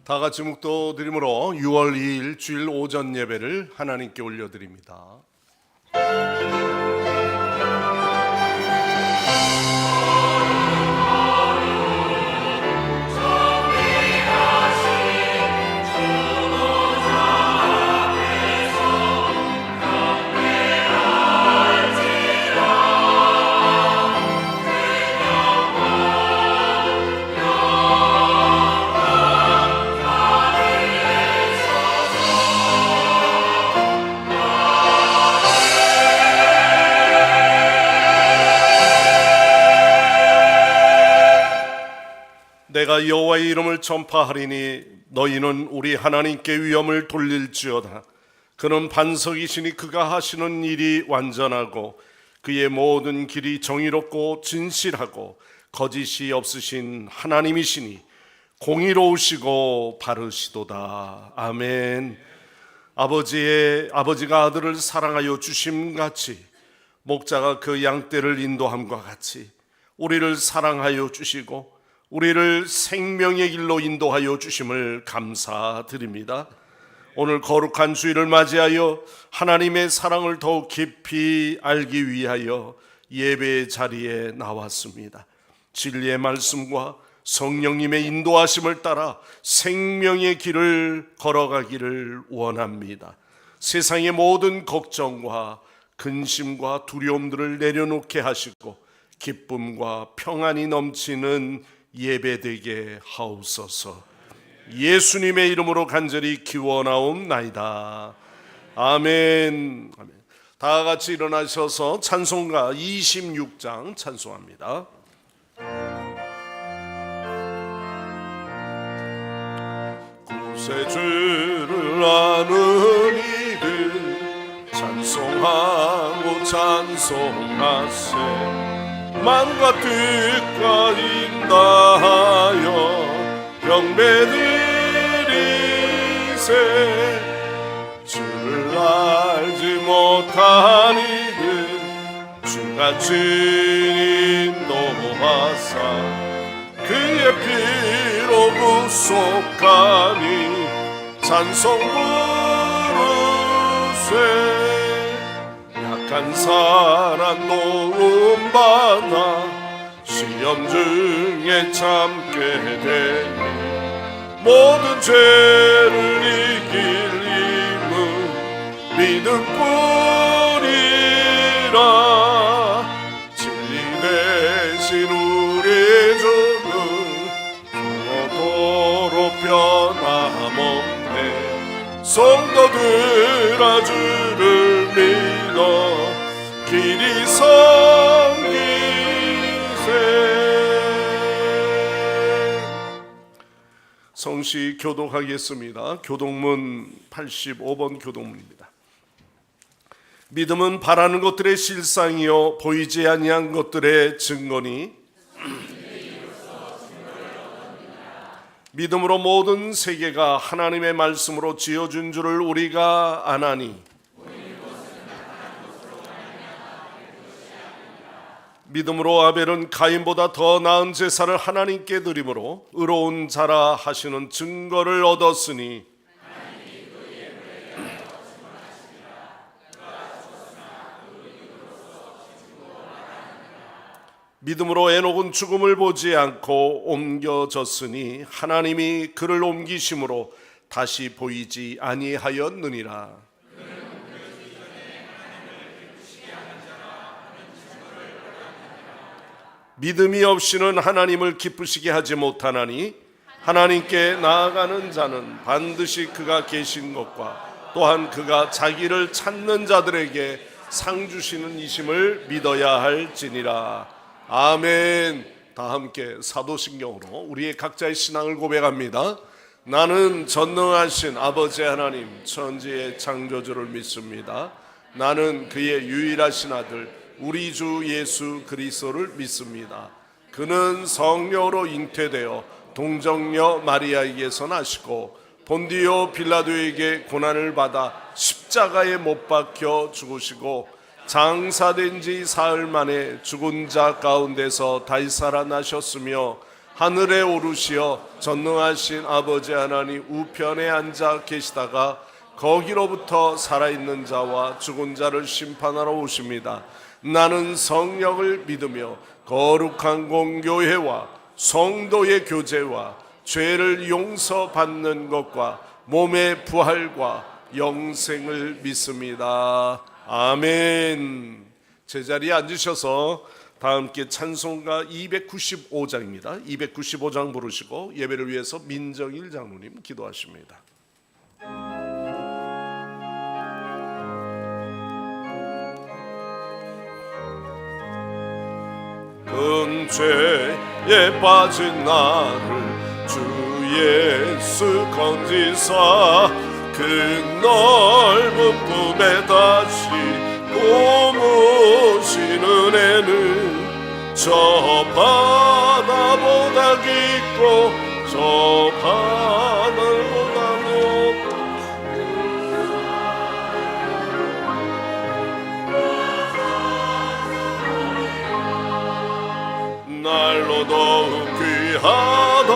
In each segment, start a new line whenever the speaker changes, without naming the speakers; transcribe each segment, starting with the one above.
다 같이 묵도드림으로 6월 2일 주일 오전 예배를 하나님께 올려드립니다. 내가 여호와의 이름을 전파하리니 너희는 우리 하나님께 위엄을 돌릴지어다. 그는 반석이시니 그가 하시는 일이 완전하고 그의 모든 길이 정의롭고 진실하고 거짓이 없으신 하나님이시니 공의로우시고 바르시도다. 아멘. 아버지가 아들을 사랑하여 주심같이 목자가 그 양떼를 인도함과 같이 우리를 사랑하여 주시고 우리를 생명의 길로 인도하여 주심을 감사드립니다. 오늘 거룩한 주일을 맞이하여 하나님의 사랑을 더욱 깊이 알기 위하여 예배 자리에 나왔습니다. 진리의 말씀과 성령님의 인도하심을 따라 생명의 길을 걸어가기를 원합니다. 세상의 모든 걱정과 근심과 두려움들을 내려놓게 하시고 기쁨과 평안이 넘치는 예배되게 하옵소서. 예수님의 이름으로 간절히 기원하옵나이다. 아멘. 다 같이 일어나셔서 찬송가 26장 찬송합니다. 구세주를 아는 이들 찬송하고 찬송하세. 만과 뜻과 인다하여 경배드리세. 주를 알지 못한 이들 주가 주인 인도하사 그의 피로 구속하니 찬송 부르세. 약한 사람 도움받아 시험 중에 참게 되니 모든 죄를 이길 힘은 믿음뿐이라. 진리 대신 우리 주는 영원토록 변함없네. 성도들아 주를 믿어 길이 섬기세. 성시 교독하겠습니다. 교독문 85번 교독문입니다. 믿음은 바라는 것들의 실상이요 보이지 아니한 것들의 증거니 믿음으로 모든 세계가 하나님의 말씀으로 지어준 줄을 우리가 아나니 믿음으로 아벨은 가인보다 더 나은 제사를 하나님께 드림으로 의로운 자라 하시는 증거를 얻었으니 믿음으로 에녹은 죽음을 보지 않고 옮겨졌으니 하나님이 그를 옮기심으로 다시 보이지 아니하였느니라. 믿음이 없이는 하나님을 기쁘시게 하지 못하나니 하나님께 나아가는 자는 반드시 그가 계신 것과 또한 그가 자기를 찾는 자들에게 상 주시는 이심을 믿어야 할지니라. 아멘. 다 함께 사도신경으로 우리의 각자의 신앙을 고백합니다. 나는 전능하신 아버지 하나님 천지의 창조주를 믿습니다. 나는 그의 유일하신 아들 우리 주 예수 그리스도를 믿습니다. 그는 성령으로 잉태되어 동정녀 마리아에게서 나시고 본디오 빌라도에게 고난을 받아 십자가에 못 박혀 죽으시고 장사된 지 사흘 만에 죽은 자 가운데서 다시 살아나셨으며 하늘에 오르시어 전능하신 아버지 하나님 우편에 앉아 계시다가 거기로부터 살아있는 자와 죽은 자를 심판하러 오십니다. 나는 성령을 믿으며 거룩한 공교회와 성도의 교제와 죄를 용서받는 것과 몸의 부활과 영생을 믿습니다. 아멘. 제자리에 앉으셔서 다 함께 찬송가 295장입니다. 295장 부르시고 예배를 위해서 민정일 장로님 기도하십니다. 큰 죄에 빠진 나를 주 예수 건지사 그 넓은 품에 다시 도무신 은혜는 저 바다보다 깊고 저 하늘보다 높고 날로 더욱 귀하다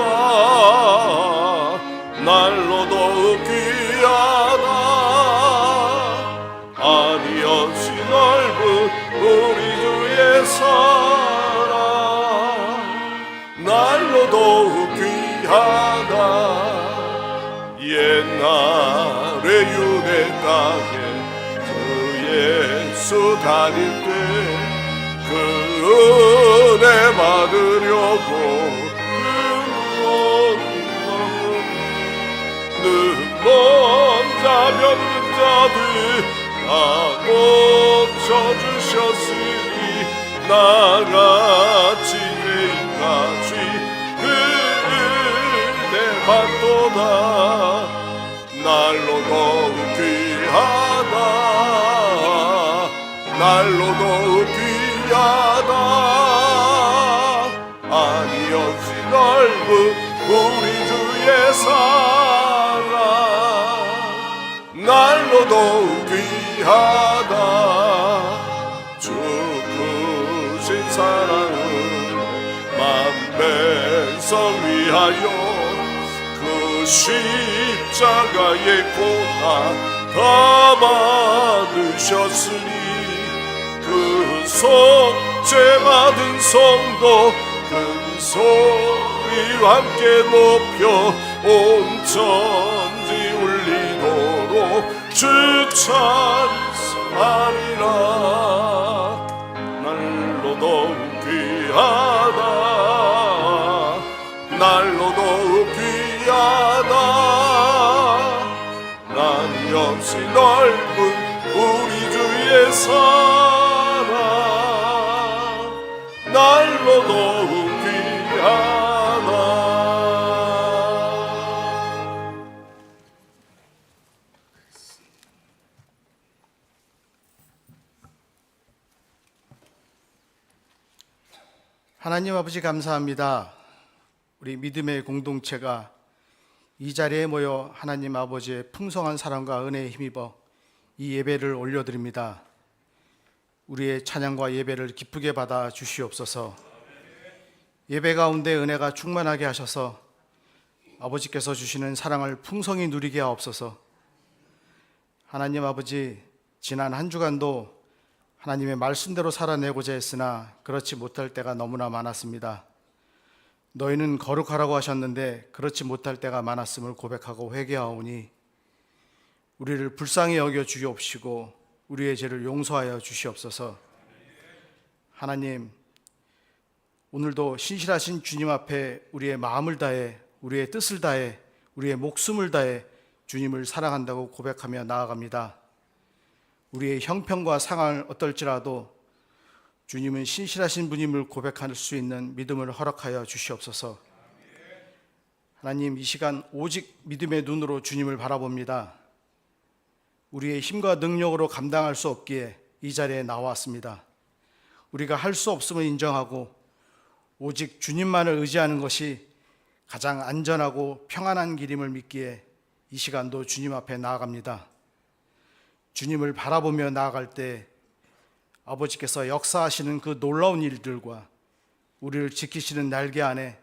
날로 더욱 귀하다 아니 없이 넓은 우리 주의 사랑 날로 더욱 귀하다 옛날에 유대 땅에 그 예수 다닐 때 그 은혜 받으려고 눈먼 자 병든 자들 다 고쳐주셨으니 나같이 죄인과 죄 은혜 받도다 날로 더욱 귀하다 날로 더욱 귀하다 아니 없이 넓은 우리 주의 사랑 날로 더욱 귀하다 주 크신 사랑은 만백성 위하여 그 십자가의 고난 다 받으셨으니 그 속죄 받은 성도 큰 소리와 함께 높여 온 천지 울리도록 주 찬송하리라 날로 더욱 귀하다 날로 더욱 귀하다 난이 없이 넓은 우리 주의 사랑 날로 더욱 귀하다
하나님 아버지 감사합니다. 우리 믿음의 공동체가 이 자리에 모여 하나님 아버지의 풍성한 사랑과 은혜에 힘입어 이 예배를 올려드립니다. 우리의 찬양과 예배를 기쁘게 받아 주시옵소서. 예배 가운데 은혜가 충만하게 하셔서 아버지께서 주시는 사랑을 풍성히 누리게 하옵소서. 하나님 아버지, 지난 한 주간도 하나님의 말씀대로 살아내고자 했으나 그렇지 못할 때가 너무나 많았습니다. 너희는 거룩하라고 하셨는데 그렇지 못할 때가 많았음을 고백하고 회개하오니 우리를 불쌍히 여겨 주옵시고 우리의 죄를 용서하여 주시옵소서. 하나님, 오늘도 신실하신 주님 앞에 우리의 마음을 다해 우리의 뜻을 다해 우리의 목숨을 다해 주님을 사랑한다고 고백하며 나아갑니다. 우리의 형편과 상황을 어떨지라도 주님은 신실하신 분임을 고백할 수 있는 믿음을 허락하여 주시옵소서. 하나님, 이 시간 오직 믿음의 눈으로 주님을 바라봅니다. 우리의 힘과 능력으로 감당할 수 없기에 이 자리에 나왔습니다. 우리가 할 수 없음을 인정하고 오직 주님만을 의지하는 것이 가장 안전하고 평안한 길임을 믿기에 이 시간도 주님 앞에 나아갑니다. 주님을 바라보며 나아갈 때 아버지께서 역사하시는 그 놀라운 일들과 우리를 지키시는 날개 안에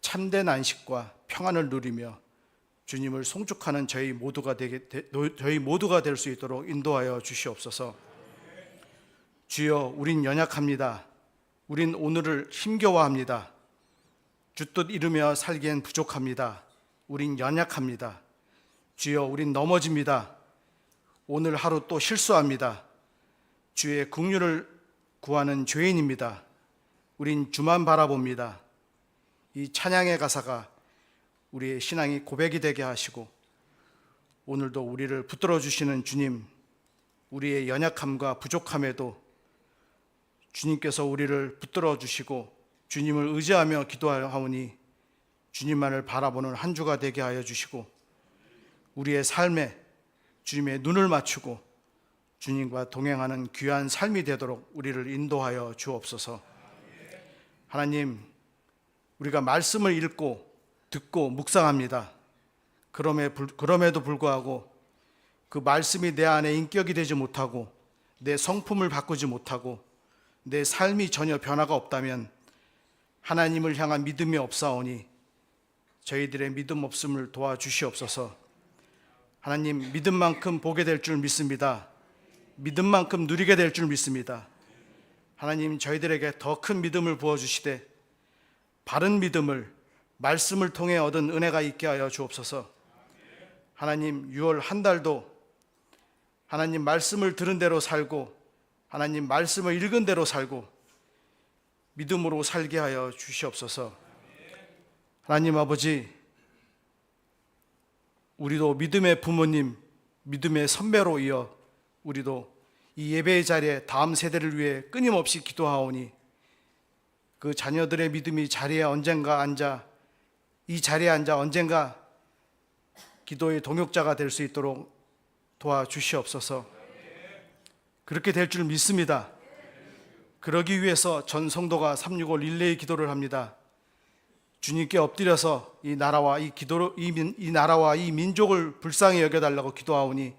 참된 안식과 평안을 누리며 주님을 송축하는 저희 모두가 될 수 있도록 인도하여 주시옵소서. 주여, 우린 연약합니다. 우린 오늘을 힘겨워합니다. 주뜻 이루며 살기엔 부족합니다. 우린 연약합니다. 주여, 우린 넘어집니다. 오늘 하루 또 실수합니다. 주의 긍휼을 구하는 죄인입니다. 우린 주만 바라봅니다. 이 찬양의 가사가 우리의 신앙이 고백이 되게 하시고 오늘도 우리를 붙들어 주시는 주님, 우리의 연약함과 부족함에도 주님께서 우리를 붙들어 주시고 주님을 의지하며 기도하오니 주님만을 바라보는 한 주가 되게 하여 주시고 우리의 삶에 주님의 눈을 맞추고 주님과 동행하는 귀한 삶이 되도록 우리를 인도하여 주옵소서. 하나님, 우리가 말씀을 읽고 듣고 묵상합니다. 그럼에도 불구하고 그 말씀이 내 안에 인격이 되지 못하고 내 성품을 바꾸지 못하고 내 삶이 전혀 변화가 없다면 하나님을 향한 믿음이 없사오니 저희들의 믿음 없음을 도와주시옵소서. 하나님, 믿음만큼 보게 될 줄 믿습니다. 믿음만큼 누리게 될 줄 믿습니다. 하나님, 저희들에게 더 큰 믿음을 부어주시되 바른 믿음을 말씀을 통해 얻은 은혜가 있게 하여 주옵소서. 하나님, 6월 한 달도 하나님 말씀을 들은 대로 살고 하나님 말씀을 읽은 대로 살고 믿음으로 살게 하여 주시옵소서. 하나님 아버지, 우리도 믿음의 부모님, 믿음의 선배로 이어 우리도 이 예배의 자리에 다음 세대를 위해 끊임없이 기도하오니 그 자녀들의 믿음이 이 자리에 앉아 언젠가 기도의 동역자가 될 수 있도록 도와주시옵소서. 그렇게 될 줄 믿습니다. 그러기 위해서 전 성도가 365 릴레이 기도를 합니다. 주님께 엎드려서 이 나라와 이 민족을 불쌍히 여겨달라고 기도하오니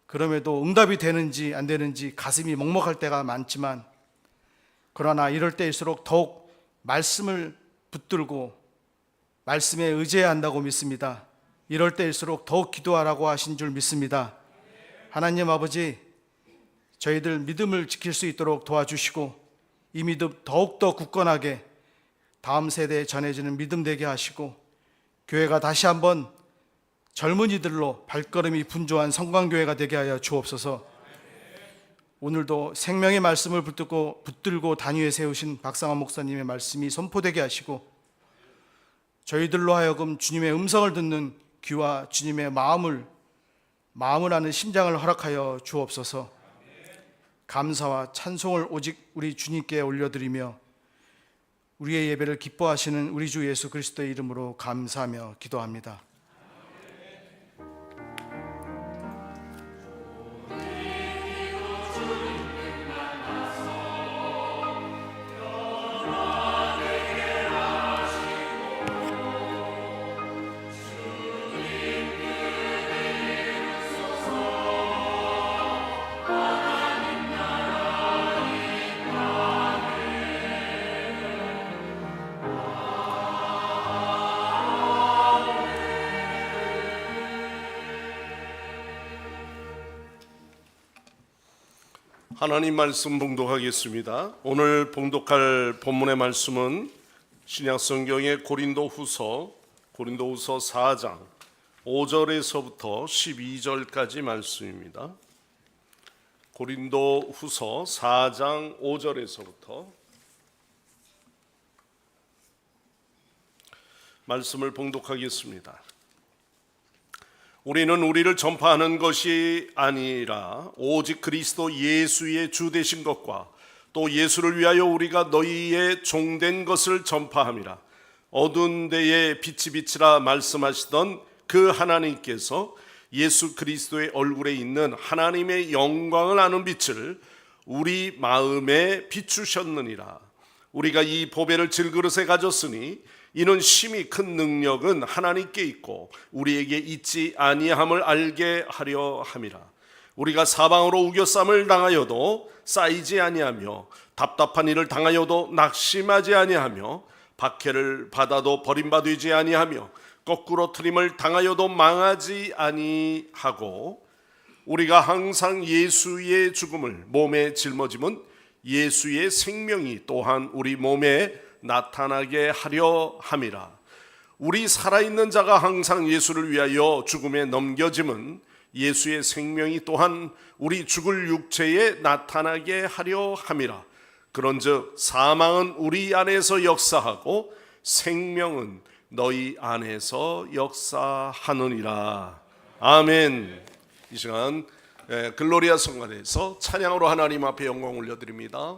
그럼에도 응답이 되는지 안 되는지 가슴이 먹먹할 때가 많지만 그러나 이럴 때일수록 더욱 말씀을 붙들고 말씀에 의지해야 한다고 믿습니다. 이럴 때일수록 더욱 기도하라고 하신 줄 믿습니다. 하나님 아버지, 저희들 믿음을 지킬 수 있도록 도와주시고 이 믿음 더욱더 굳건하게 다음 세대에 전해지는 믿음 되게 하시고 교회가 다시 한번 젊은이들로 발걸음이 분주한 성광교회가 되게 하여 주옵소서. 오늘도 생명의 말씀을 붙들고 단위에 세우신 박상환 목사님의 말씀이 선포되게 하시고 저희들로 하여금 주님의 음성을 듣는 귀와 주님의 마음을 아는 심장을 허락하여 주옵소서. 감사와 찬송을 오직 우리 주님께 올려드리며 우리의 예배를 기뻐하시는 우리 주 예수 그리스도의 이름으로 감사하며 기도합니다.
하나님 말씀 봉독하겠습니다. 오늘 봉독할 본문의 말씀은 신약 성경의 고린도후서 4장 5절에서부터 12절까지 말씀입니다. 고린도후서 4장 5절에서부터 말씀을 봉독하겠습니다. 우리는 우리를 전파하는 것이 아니라 오직 그리스도 예수의 주 되신 것과 또 예수를 위하여 우리가 너희의 종된 것을 전파함이라. 어두운 데에 빛이 비치라 말씀하시던 그 하나님께서 예수 그리스도의 얼굴에 있는 하나님의 영광을 아는 빛을 우리 마음에 비추셨느니라. 우리가 이 보배를 질그릇에 가졌으니 이는 심히 큰 능력은 하나님께 있고 우리에게 있지 아니함을 알게 하려 함이라. 우리가 사방으로 우겨쌈을 당하여도 쌓이지 아니하며 답답한 일을 당하여도 낙심하지 아니하며 박해를 받아도 버림받지 아니하며 거꾸로 트림을 당하여도 망하지 아니하고 우리가 항상 예수의 죽음을 몸에 짊어짐은 예수의 생명이 또한 우리 몸에 나타나게 하려 함이라. 우리 살아있는 자가 항상 예수를 위하여 죽음에 넘겨짐은 예수의 생명이 또한 우리 죽을 육체에 나타나게 하려 함이라. 그런즉 사망은 우리 안에서 역사하고 생명은 너희 안에서 역사하느니라. 아멘. 이 시간 글로리아 성가대에서 찬양으로 하나님 앞에 영광 올려드립니다.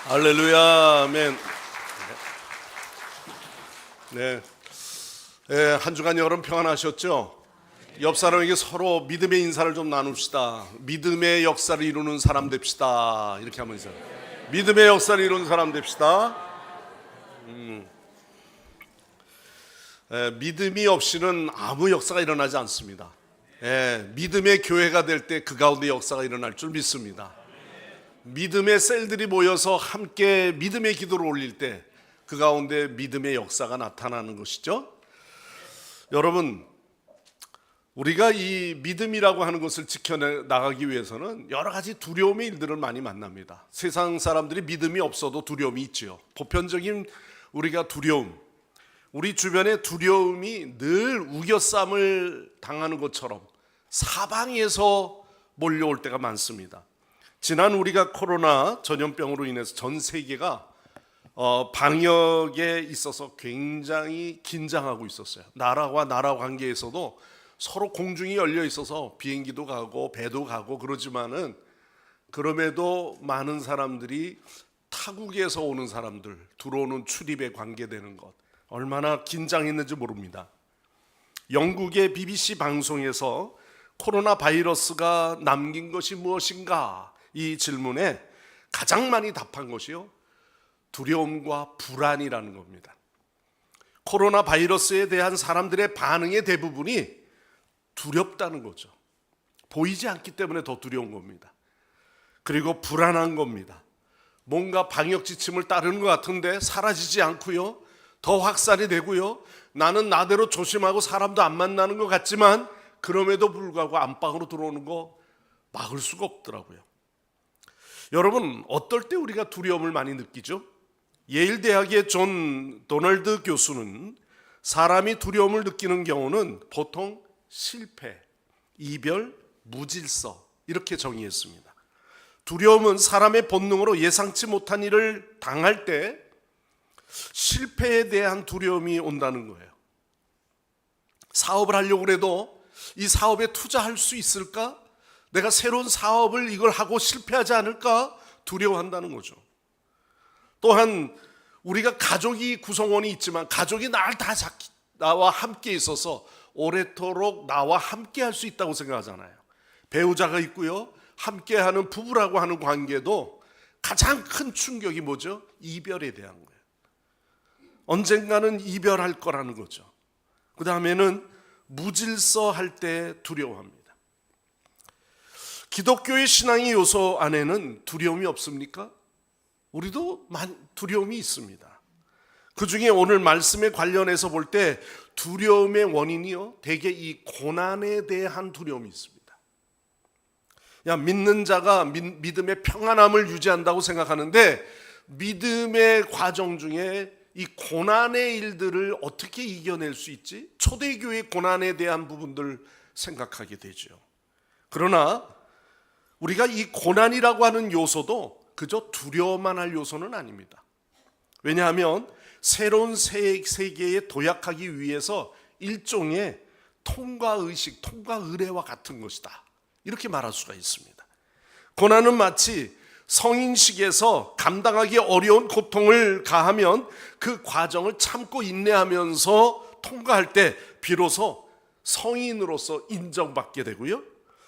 할렐루야, 아멘. 네, 한 주간 여러분 평안하셨죠? 옆 사람에게 서로 믿음의 인사를 좀 나눕시다. 믿음의 역사를 이루는 사람 됩시다. 이렇게 하면서 믿음의 역사를 이루는 사람 됩시다. 믿음이 없이는 아무 역사가 일어나지 않습니다. 믿음의 교회가 될 때 그 가운데 역사가 일어날 줄 믿습니다. 믿음의 셀들이 모여서 함께 믿음의 기도를 올릴 때 그 가운데 믿음의 역사가 나타나는 것이죠. 여러분, 우리가 이 믿음이라고 하는 것을 지켜나가기 위해서는 여러 가지 두려움의 일들을 많이 만납니다. 세상 사람들이 믿음이 없어도 두려움이 있지요. 보편적인 우리가 두려움, 우리 주변에 두려움이 늘 우겨쌈을 당하는 것처럼 사방에서 몰려올 때가 많습니다. 지난 우리가 코로나 전염병으로 인해서 전 세계가 방역에 있어서 굉장히 긴장하고 있었어요. 나라와 나라 관계에서도 서로 공중이 열려 있어서 비행기도 가고 배도 가고 그러지만은 그럼에도 많은 사람들이 타국에서 오는 사람들 들어오는 출입에 관계되는 것 얼마나 긴장했는지 모릅니다. 영국의 BBC 방송에서 코로나 바이러스가 남긴 것이 무엇인가 이 질문에 가장 많이 답한 것이요, 두려움과 불안이라는 겁니다. 코로나 바이러스에 대한 사람들의 반응의 대부분이 두렵다는 거죠. 보이지 않기 때문에 더 두려운 겁니다. 그리고 불안한 겁니다. 뭔가 방역 지침을 따르는 것 같은데 사라지지 않고요, 더 확산이 되고요, 나는 나대로 조심하고 사람도 안 만나는 것 같지만 그럼에도 불구하고 안방으로 들어오는 거 막을 수가 없더라고요. 여러분, 어떨 때 우리가 두려움을 많이 느끼죠? 예일 대학의 존 도널드 교수는 사람이 두려움을 느끼는 경우는 보통 실패, 이별, 무질서 이렇게 정의했습니다. 두려움은 사람의 본능으로 예상치 못한 일을 당할 때 실패에 대한 두려움이 온다는 거예요. 사업을 하려고 해도 이 사업에 투자할 수 있을까? 내가 새로운 사업을 이걸 하고 실패하지 않을까? 두려워한다는 거죠. 또한 우리가 가족이 구성원이 있지만 가족이 나와 함께 있어서 오래도록 나와 함께 할 수 있다고 생각하잖아요. 배우자가 있고요, 함께하는 부부라고 하는 관계도 가장 큰 충격이 뭐죠? 이별에 대한 거예요. 언젠가는 이별할 거라는 거죠. 그 다음에는 무질서할 때 두려워합니다. 기독교의 신앙의 요소 안에는 두려움이 없습니까? 우리도 두려움이 있습니다. 그 중에 오늘 말씀에 관련해서 볼 때 두려움의 원인이요, 대개 이 고난에 대한 두려움이 있습니다. 믿는 자가 믿음의 평안함을 유지한다고 생각하는데 믿음의 과정 중에 이 고난의 일들을 어떻게 이겨낼 수 있지? 초대교회 고난에 대한 부분들 생각하게 되죠. 그러나 우리가 이 고난이라고 하는 요소도 그저 두려워만 할 요소는 아닙니다. 왜냐하면 새로운 세계에 도약하기 위해서 일종의 통과의식, 통과의례와 같은 것이다, 이렇게 말할 수가 있습니다. 고난은 마치 성인식에서 감당하기 어려운 고통을 가하면 그 과정을 참고 인내하면서 통과할 때 비로소 성인으로서 인정받게 되고요,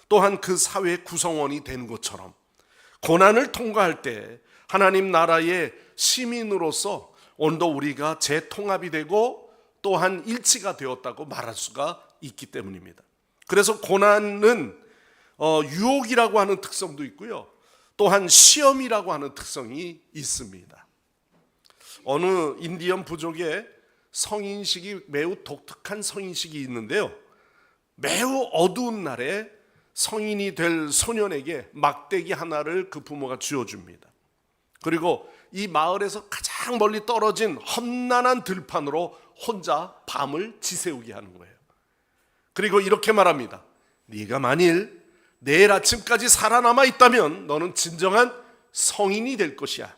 또한 그 사회의 구성원이 되는 것처럼 고난을 통과할 때 하나님 나라의 시민으로서 오늘도 우리가 재통합이 되고 또한 일치가 되었다고 말할 수가 있기 때문입니다. 그래서 고난은 유혹이라고 하는 특성도 있고요, 또한 시험이라고 하는 특성이 있습니다. 어느 인디언 부족에 성인식이 매우 독특한 성인식이 있는데요, 매우 어두운 날에 성인이 될 소년에게 막대기 하나를 그 부모가 쥐어줍니다. 그리고 이 마을에서 가장 멀리 떨어진 험난한 들판으로 혼자 밤을 지새우게 하는 거예요. 그리고 이렇게 말합니다. 네가 만일 내일 아침까지 살아남아 있다면 너는 진정한 성인이 될 것이야.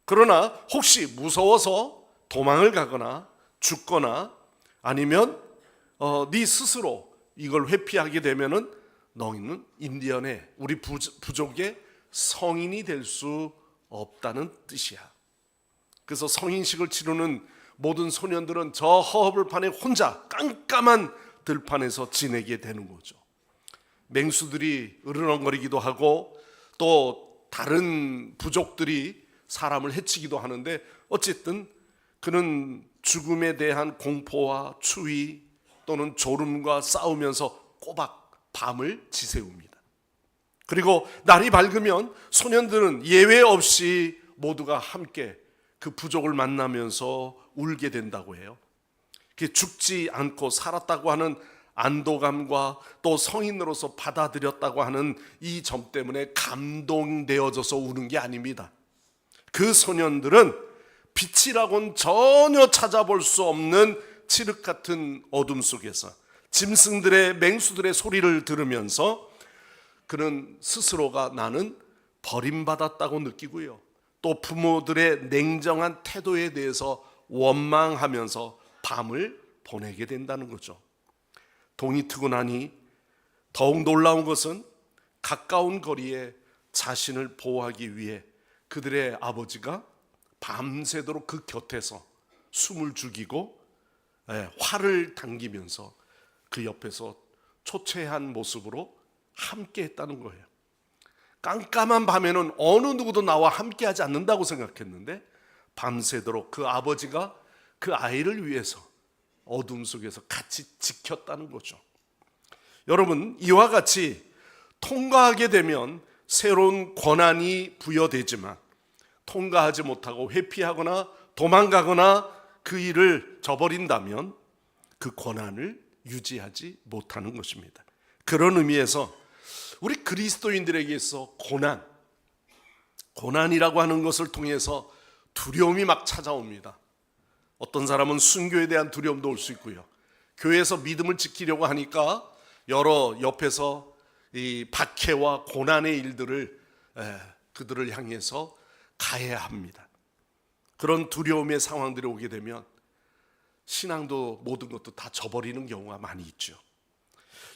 그러나 혹시 무서워서 도망을 가거나 죽거나 아니면 네 스스로 이걸 회피하게 되면은 너희는 인디언의 우리 부족의 성인이 될 수 없다는 뜻이야. 그래서 성인식을 치르는 모든 소년들은 저 허허벌판에 혼자 깜깜한 들판에서 지내게 되는 거죠. 맹수들이 으르렁거리기도 하고 또 다른 부족들이 사람을 해치기도 하는데 어쨌든 그는 죽음에 대한 공포와 추위 또는 졸음과 싸우면서 꼬박 밤을 지새웁니다. 그리고 날이 밝으면 소년들은 예외 없이 모두가 함께 그 부족을 만나면서 울게 된다고 해요. 죽지 않고 살았다고 하는 안도감과 또 성인으로서 받아들였다고 하는 이 점 때문에 감동되어져서 우는 게 아닙니다. 그 소년들은 빛이라고는 전혀 찾아볼 수 없는 칠흑 같은 어둠 속에서 짐승들의 맹수들의 소리를 들으면서 그는 스스로가 나는 버림받았다고 느끼고요, 또 부모들의 냉정한 태도에 대해서 원망하면서 밤을 보내게 된다는 거죠. 동이 트고 나니 더욱 놀라운 것은 가까운 거리에 자신을 보호하기 위해 그들의 아버지가 밤새도록 그 곁에서 숨을 죽이고 활을 당기면서 그 옆에서 초췌한 모습으로 함께 했다는 거예요. 깜깜한 밤에는 어느 누구도 나와 함께 하지 않는다고 생각했는데 밤새도록 그 아버지가 그 아이를 위해서 어둠 속에서 같이 지켰다는 거죠. 여러분, 이와 같이 통과하게 되면 새로운 권한이 부여되지만 통과하지 못하고 회피하거나 도망가거나 그 일을 저버린다면 그 권한을 유지하지 못하는 것입니다. 그런 의미에서 우리 그리스도인들에게 있어 고난이라고 하는 것을 통해서 두려움이 막 찾아옵니다. 어떤 사람은 순교에 대한 두려움도 올 수 있고요. 교회에서 믿음을 지키려고 하니까 여러 옆에서 이 박해와 고난의 일들을 그들을 향해서 가해야 합니다. 그런 두려움의 상황들이 오게 되면 신앙도 모든 것도 다 저버리는 경우가 많이 있죠.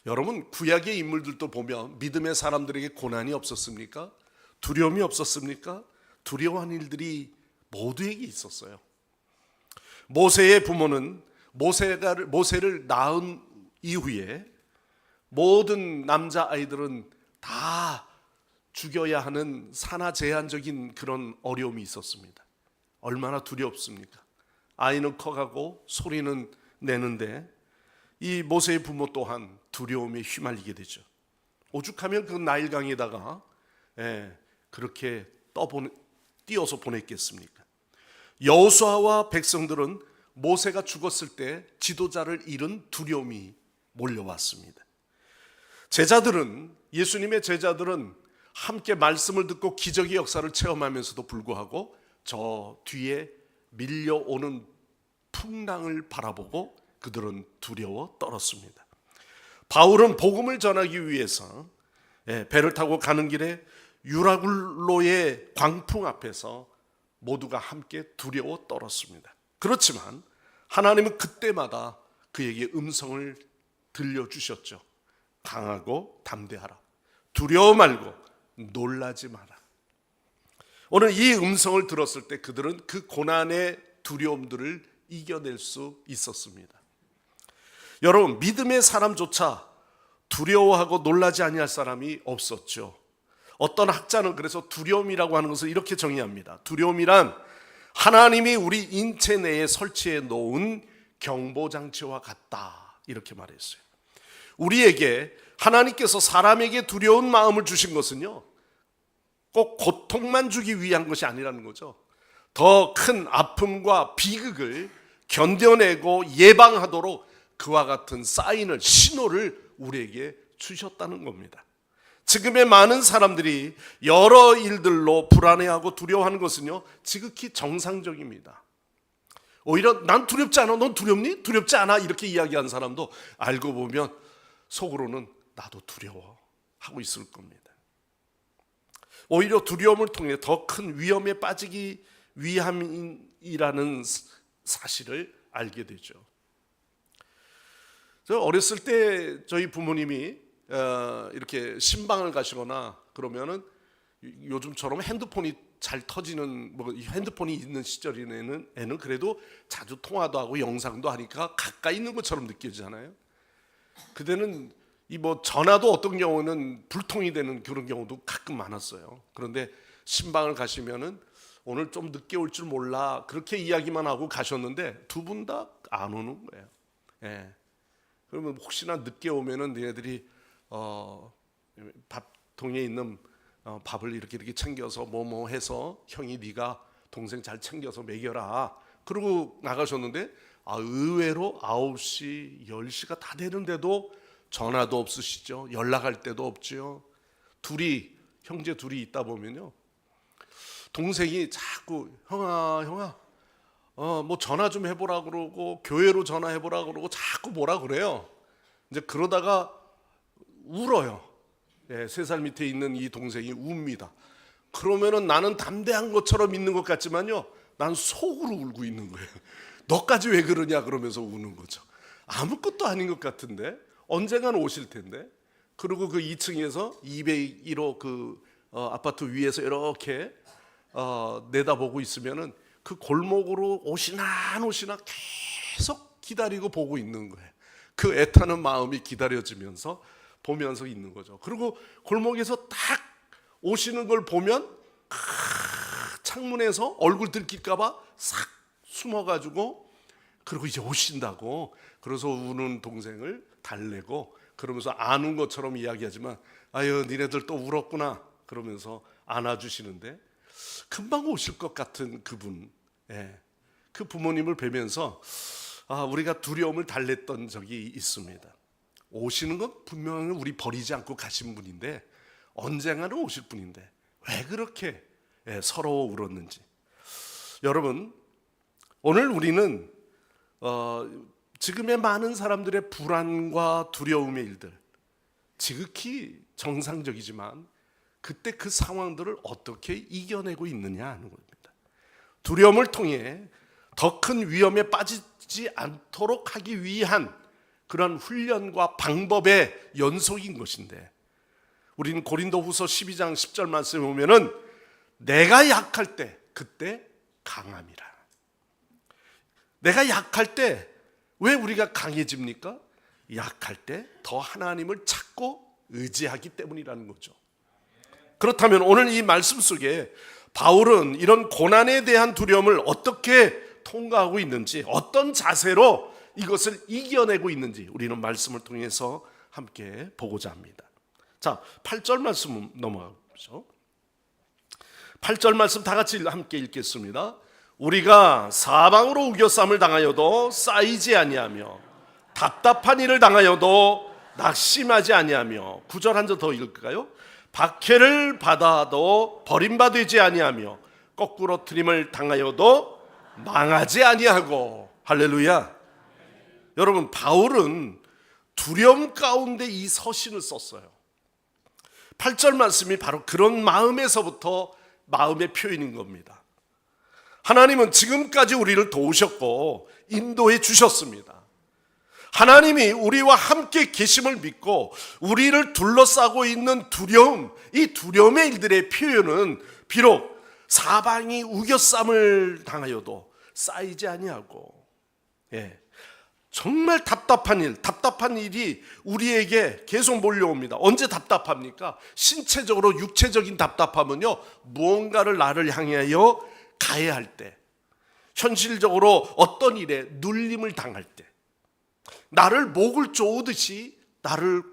여러분, 구약의 인물들도 보면 믿음의 사람들에게 고난이 없었습니까? 두려움이 없었습니까? 두려워한 일들이 모두에게 있었어요. 모세의 부모는 모세를 낳은 이후에 모든 남자아이들은 다 죽여야 하는 산하 제한적인 그런 어려움이 있었습니다. 얼마나 두렵습니까? 아이는 커가고 소리는 내는데 이 모세의 부모 또한 두려움에 휘말리게 되죠. 오죽하면 그 나일강에다가 그렇게 띄어서 보냈겠습니까? 여호수아와 백성들은 모세가 죽었을 때 지도자를 잃은 두려움이 몰려왔습니다. 예수님의 제자들은 함께 말씀을 듣고 기적의 역사를 체험하면서도 불구하고 저 뒤에 밀려오는 풍랑을 바라보고 그들은 두려워 떨었습니다. 바울은 복음을 전하기 위해서 배를 타고 가는 길에 유라굴로의 광풍 앞에서 모두가 함께 두려워 떨었습니다. 그렇지만 하나님은 그때마다 그에게 음성을 들려주셨죠. 강하고 담대하라. 두려워 말고 놀라지 마라. 오늘 이 음성을 들었을 때 그들은 그 고난의 두려움들을 이겨낼 수 있었습니다. 여러분, 믿음의 사람조차 두려워하고 놀라지 아니할 사람이 없었죠. 어떤 학자는 그래서 두려움이라고 하는 것을 이렇게 정의합니다. 두려움이란 하나님이 우리 인체 내에 설치해 놓은 경보장치와 같다, 이렇게 말했어요. 우리에게 하나님께서 사람에게 두려운 마음을 주신 것은요, 꼭 고통만 주기 위한 것이 아니라는 거죠. 더 큰 아픔과 비극을 견뎌내고 예방하도록 그와 같은 사인을, 신호를 우리에게 주셨다는 겁니다. 지금의 많은 사람들이 여러 일들로 불안해하고 두려워하는 것은요, 지극히 정상적입니다. 오히려 난 두렵지 않아, 넌 두렵니? 두렵지 않아, 이렇게 이야기하는 사람도 알고 보면 속으로는 나도 두려워 하고 있을 겁니다. 오히려 두려움을 통해 더 큰 위험에 빠지기 위함이라는 사실을 알게 되죠. 저 어렸을 때 저희 부모님이 이렇게 신방을 가시거나 그러면은 요즘처럼 핸드폰이 잘 터지는 핸드폰이 있는 시절에는 그래도 자주 통화도 하고 영상도 하니까 가까이 있는 것처럼 느껴지잖아요. 그때는 이 전화도 어떤 경우는 불통이 되는 그런 경우도 가끔 많았어요. 그런데 신방을 가시면은 오늘 좀 늦게 올 줄 몰라, 그렇게 이야기만 하고 가셨는데 두 분 다 안 오는 거예요. 그러면 혹시나 늦게 오면은 얘네들이 밥통에 있는 밥을 이렇게 챙겨서 뭐 해서 형이 네가 동생 잘 챙겨서 먹여라, 그러고 나가셨는데 의외로 9시, 10시가 다 되는데도 전화도 없으시죠. 연락할 때도 없죠. 형제 둘이 있다 보면요, 동생이 자꾸 형아 뭐 전화 좀 해보라 그러고 교회로 전화해보라 그러고 자꾸 뭐라 그래요. 이제 그러다가 울어요. 3살 밑에 있는 이 동생이 웁니다. 그러면은 나는 담대한 것처럼 있는 것 같지만요, 난 속으로 울고 있는 거예요. 너까지 왜 그러냐 그러면서 우는 거죠. 아무것도 아닌 것 같은데 언젠가는 오실 텐데. 그리고 그 2층에서 201호 아파트 위에서 이렇게 내다보고 있으면은 그 골목으로 오시나 계속 기다리고 보고 있는 거예요. 그 애타는 마음이 기다려지면서 보면서 있는 거죠. 그리고 골목에서 딱 오시는 걸 보면 창문에서 얼굴 들킬까봐 싹 숨어가지고, 그리고 이제 오신다고 그래서 우는 동생을 달래고, 그러면서 안 운 것처럼 이야기하지만 아유 니네들 또 울었구나 그러면서 안아주시는데, 금방 오실 것 같은 그분, 그 부모님을 뵈면서 우리가 두려움을 달랬던 적이 있습니다. 오시는 건 분명히 우리 버리지 않고 가신 분인데 언젠가는 오실 분인데 왜 그렇게 서러워 울었는지. 여러분, 오늘 우리는 지금의 많은 사람들의 불안과 두려움의 일들, 지극히 정상적이지만 그때 그 상황들을 어떻게 이겨내고 있느냐 하는 겁니다. 두려움을 통해 더 큰 위험에 빠지지 않도록 하기 위한 그런 훈련과 방법의 연속인 것인데, 우리는 고린도후서 12장 10절 말씀에 보면은 내가 약할 때 그때 강함이라. 내가 약할 때 왜 우리가 강해집니까? 약할 때 더 하나님을 찾고 의지하기 때문이라는 거죠. 그렇다면 오늘 이 말씀 속에 바울은 이런 고난에 대한 두려움을 어떻게 통과하고 있는지, 어떤 자세로 이것을 이겨내고 있는지 우리는 말씀을 통해서 함께 보고자 합니다. 자, 8절 말씀 넘어가죠. 8절 말씀 다 같이 함께 읽겠습니다. 우리가 사방으로 우겨쌈을 당하여도 쌓이지 아니하며 답답한 일을 당하여도 낙심하지 아니하며, 9절 한 절 더 읽을까요? 박해를 받아도 버림받지 아니하며 거꾸로 트림을 당하여도 망하지 아니하고. 할렐루야. 여러분, 바울은 두려움 가운데 이 서신을 썼어요. 8절 말씀이 바로 그런 마음에서부터 마음의 표현인 겁니다. 하나님은 지금까지 우리를 도우셨고 인도해 주셨습니다. 하나님이 우리와 함께 계심을 믿고 우리를 둘러싸고 있는 두려움, 이 두려움의 일들의 표현은 비록 사방이 우겨쌈을 당하여도 쌓이지 아니하고, 정말 답답한 일이 우리에게 계속 몰려옵니다. 언제 답답합니까? 신체적으로 육체적인 답답함은요, 무언가를 나를 향하여 가야 할 때, 현실적으로 어떤 일에 눌림을 당할 때, 나를 목을 조으듯이 나를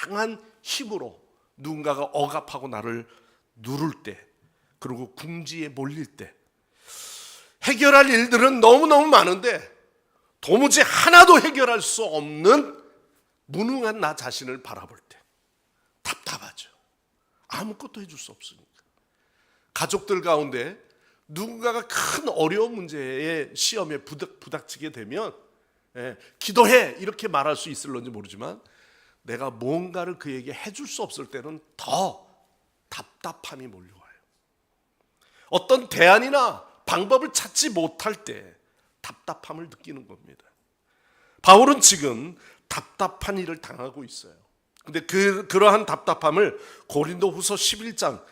강한 힘으로 누군가가 억압하고 나를 누를 때, 그리고 궁지에 몰릴 때, 해결할 일들은 너무너무 많은데 도무지 하나도 해결할 수 없는 무능한 나 자신을 바라볼 때 답답하죠. 아무것도 해줄 수 없으니까. 가족들 가운데 누군가가 큰 어려운 문제에 시험에 부닥치게 되면 기도해 이렇게 말할 수 있을런지 모르지만, 내가 뭔가를 그에게 해줄 수 없을 때는 더 답답함이 몰려와요. 어떤 대안이나 방법을 찾지 못할 때 답답함을 느끼는 겁니다. 바울은 지금 답답한 일을 당하고 있어요. 근데 그러한 답답함을 고린도후서 11장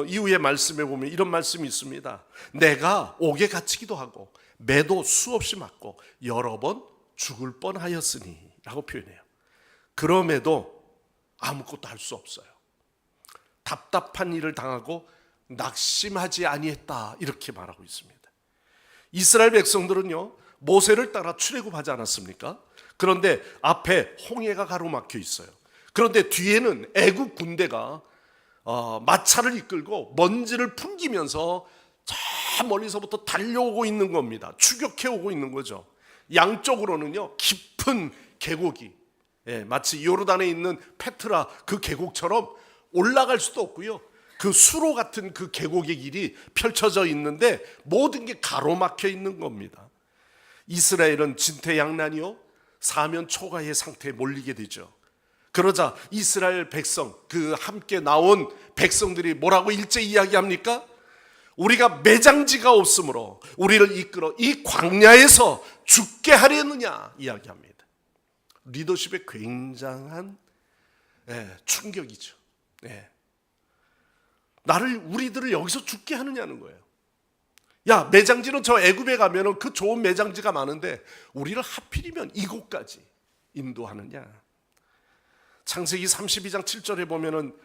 이후의 말씀에 보면 이런 말씀이 있습니다. 내가 옥에 갇히기도 하고 매도 수없이 맞고 여러 번 죽을 뻔하였으니 라고 표현해요. 그럼에도 아무것도 할 수 없어요. 답답한 일을 당하고 낙심하지 아니했다 이렇게 말하고 있습니다. 이스라엘 백성들은요, 모세를 따라 출애굽하지 않았습니까? 그런데 앞에 홍해가 가로막혀 있어요. 그런데 뒤에는 애국 군대가 마차를 이끌고 먼지를 풍기면서 저 멀리서부터 달려오고 있는 겁니다. 추격해 오고 있는 거죠. 양쪽으로는요, 깊은 계곡이, 마치 요르단에 있는 페트라 그 계곡처럼 올라갈 수도 없고요, 그 수로 같은 그 계곡의 길이 펼쳐져 있는데 모든 게 가로막혀 있는 겁니다. 이스라엘은 진퇴양난이요, 사면 초가의 상태에 몰리게 되죠. 그러자 이스라엘 백성, 그 함께 나온 백성들이 뭐라고 일제 이야기합니까? 우리가 매장지가 없으므로 우리를 이끌어 이 광야에서 죽게 하려느냐 이야기합니다. 리더십에 굉장한 충격이죠. 우리들을 여기서 죽게 하느냐는 거예요. 야, 매장지는 저 애굽에 가면은 그 좋은 매장지가 많은데 우리를 하필이면 이곳까지 인도하느냐. 창세기 32장 7절에 보면은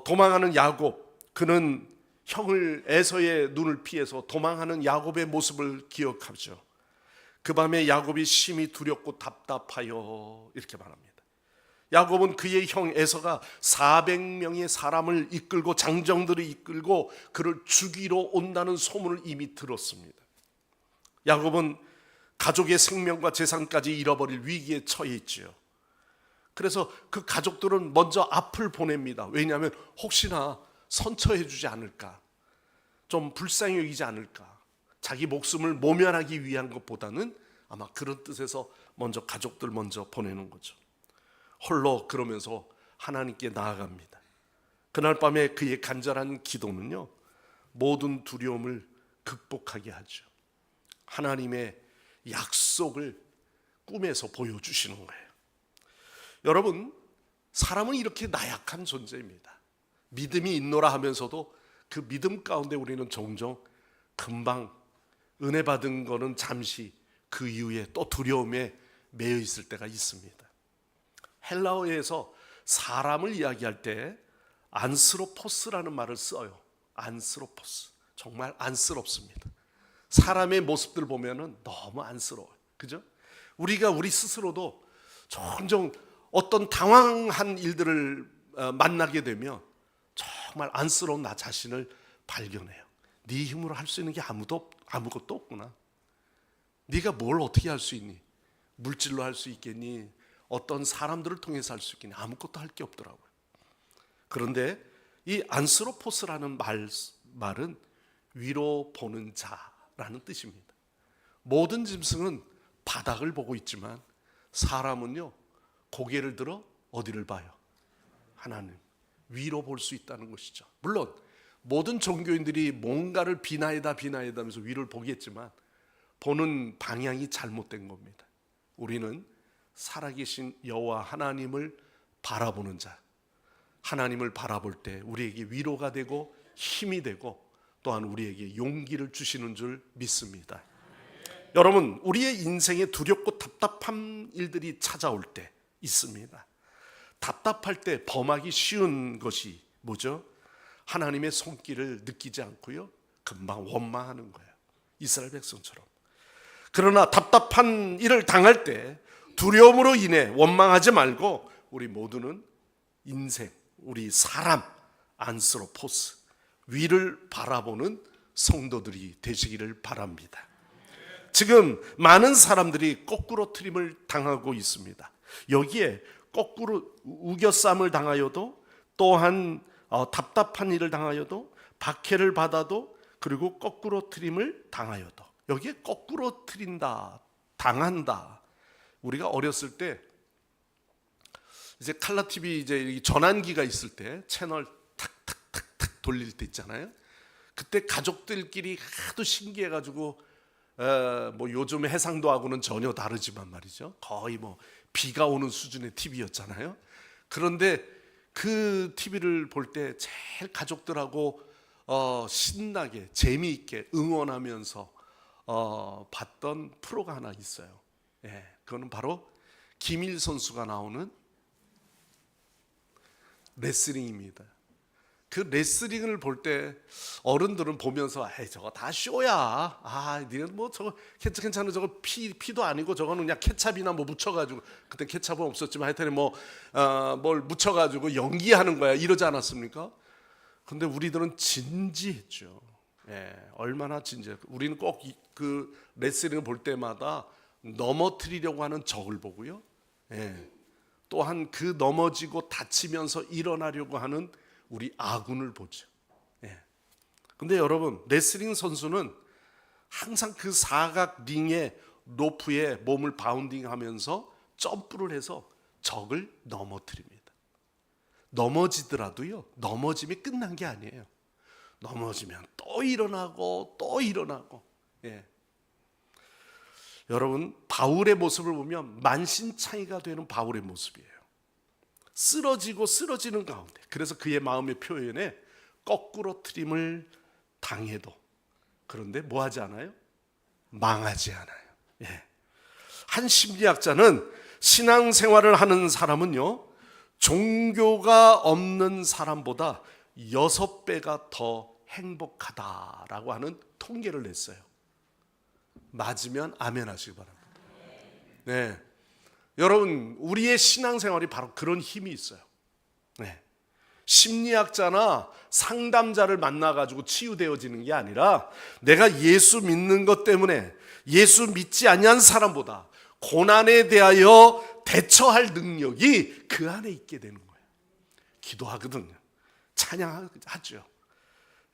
도망하는 야곱, 그는 형을 에서의 눈을 피해서 도망하는 야곱의 모습을 기억하죠. 그 밤에 야곱이 심히 두렵고 답답하여 이렇게 말합니다. 야곱은 그의 형 에서가 400명의 사람을 이끌고 장정들을 이끌고 그를 죽이러 온다는 소문을 이미 들었습니다. 야곱은 가족의 생명과 재산까지 잃어버릴 위기에 처해 있지요. 그래서 그 가족들은 먼저 앞을 보냅니다. 왜냐하면 혹시나 선처해 주지 않을까, 좀 불쌍히 여기지 않을까, 자기 목숨을 모면하기 위한 것보다는 아마 그런 뜻에서 먼저 가족들 먼저 보내는 거죠. 홀로 그러면서 하나님께 나아갑니다. 그날 밤에 그의 간절한 기도는요, 모든 두려움을 극복하게 하죠. 하나님의 약속을 꿈에서 보여주시는 거예요. 여러분, 사람은 이렇게 나약한 존재입니다. 믿음이 있노라 하면서도 그 믿음 가운데 우리는 종종 금방 은혜 받은 거는 잠시 그 이후에 또 두려움에 매여 있을 때가 있습니다. 헬라어에서 사람을 이야기할 때 안스로포스라는 말을 써요. 안스로포스. 정말 안쓰럽습니다. 사람의 모습들 보면은 너무 안쓰러워요. 그죠? 우리가 우리 스스로도 종종 어떤 당황한 일들을 만나게 되면 정말 안쓰러운 나 자신을 발견해요. 네 힘으로 할 수 있는 게 아무것도 없구나. 네가 뭘 어떻게 할 수 있니? 물질로 할 수 있겠니? 어떤 사람들을 통해서 할 수 있겠니? 아무것도 할 게 없더라고요. 그런데 이 안스로포스라는 말은 위로 보는 자라는 뜻입니다. 모든 짐승은 바닥을 보고 있지만 사람은요, 고개를 들어 어디를 봐요? 하나님, 위로 볼 수 있다는 것이죠. 물론 모든 종교인들이 뭔가를 비나이다 하면서 위를 보겠지만 보는 방향이 잘못된 겁니다. 우리는 살아계신 여호와 하나님을 바라보는 자, 하나님을 바라볼 때 우리에게 위로가 되고 힘이 되고 또한 우리에게 용기를 주시는 줄 믿습니다. 여러분, 우리의 인생에 두렵고 답답한 일들이 찾아올 때 있습니다. 답답할 때 범하기 쉬운 것이 뭐죠? 하나님의 손길을 느끼지 않고요, 금방 원망하는 거예요. 이스라엘 백성처럼. 그러나 답답한 일을 당할 때 두려움으로 인해 원망하지 말고 우리 모두는 인생, 우리 사람, 안스로포스, 위를 바라보는 성도들이 되시기를 바랍니다. 지금 많은 사람들이 거꾸로 트림을 당하고 있습니다. 여기에 거꾸로 우겨쌈을 당하여도, 또한 답답한 일을 당하여도, 박해를 받아도, 그리고 거꾸로 트림을 당하여도, 여기에 거꾸로 트린다, 당한다. 우리가 어렸을 때 이제 칼라 TV 이제 전환기가 있을 때 채널 탁탁탁탁 돌릴 때 있잖아요. 그때 가족들끼리 하도 신기해가지고 뭐 요즘 해상도하고는 전혀 다르지만 말이죠. 거의 뭐 비가 오는 수준의 TV였잖아요. 그런데 그 TV를 볼 때 제일 가족들하고 신나게 재미있게 응원하면서 봤던 프로가 하나 있어요. 그거는 바로 김일 선수가 나오는 레슬링입니다. 그 레슬링을 볼 때 어른들은 보면서 저거 다 쇼야. 니는 뭐 저거 괜찮은 저거 피도 아니고 저거는 그냥 케찹이나 뭐 묻혀가지고, 그때 케찹은 없었지만 하여튼 뭘 묻혀가지고 연기하는 거야, 이러지 않았습니까? 근데 우리들은 진지했죠. 얼마나 진지해. 우리는 꼭 그 레슬링을 볼 때마다 넘어뜨리려고 하는 적을 보고요. 또한 그 넘어지고 다치면서 일어나려고 하는 우리 아군을 보죠. 근데 여러분, 레슬링 선수는 항상 그 사각 링의 로프에 몸을 바운딩하면서 점프를 해서 적을 넘어뜨립니다. 넘어지더라도요, 넘어짐이 끝난 게 아니에요. 넘어지면 또 일어나고 또 일어나고. 예. 여러분, 바울의 모습을 보면 만신창이가 되는 바울의 모습이에요. 쓰러지고 쓰러지는 가운데, 그래서 그의 마음의 표현에 거꾸로 트림을 당해도, 그런데 뭐 하지 않아요? 망하지 않아요. 예. 한 심리학자는 신앙생활을 하는 사람은요, 종교가 없는 사람보다 6배가 더 행복하다라고 하는 통계를 냈어요. 맞으면 아멘 하시기 바랍니다. 네. 여러분, 우리의 신앙생활이 바로 그런 힘이 있어요. 네. 심리학자나 상담자를 만나가지고 치유되어지는 게 아니라 내가 예수 믿는 것 때문에 예수 믿지 아니한 사람보다 고난에 대하여 대처할 능력이 그 안에 있게 되는 거예요. 기도하거든요. 찬양하죠.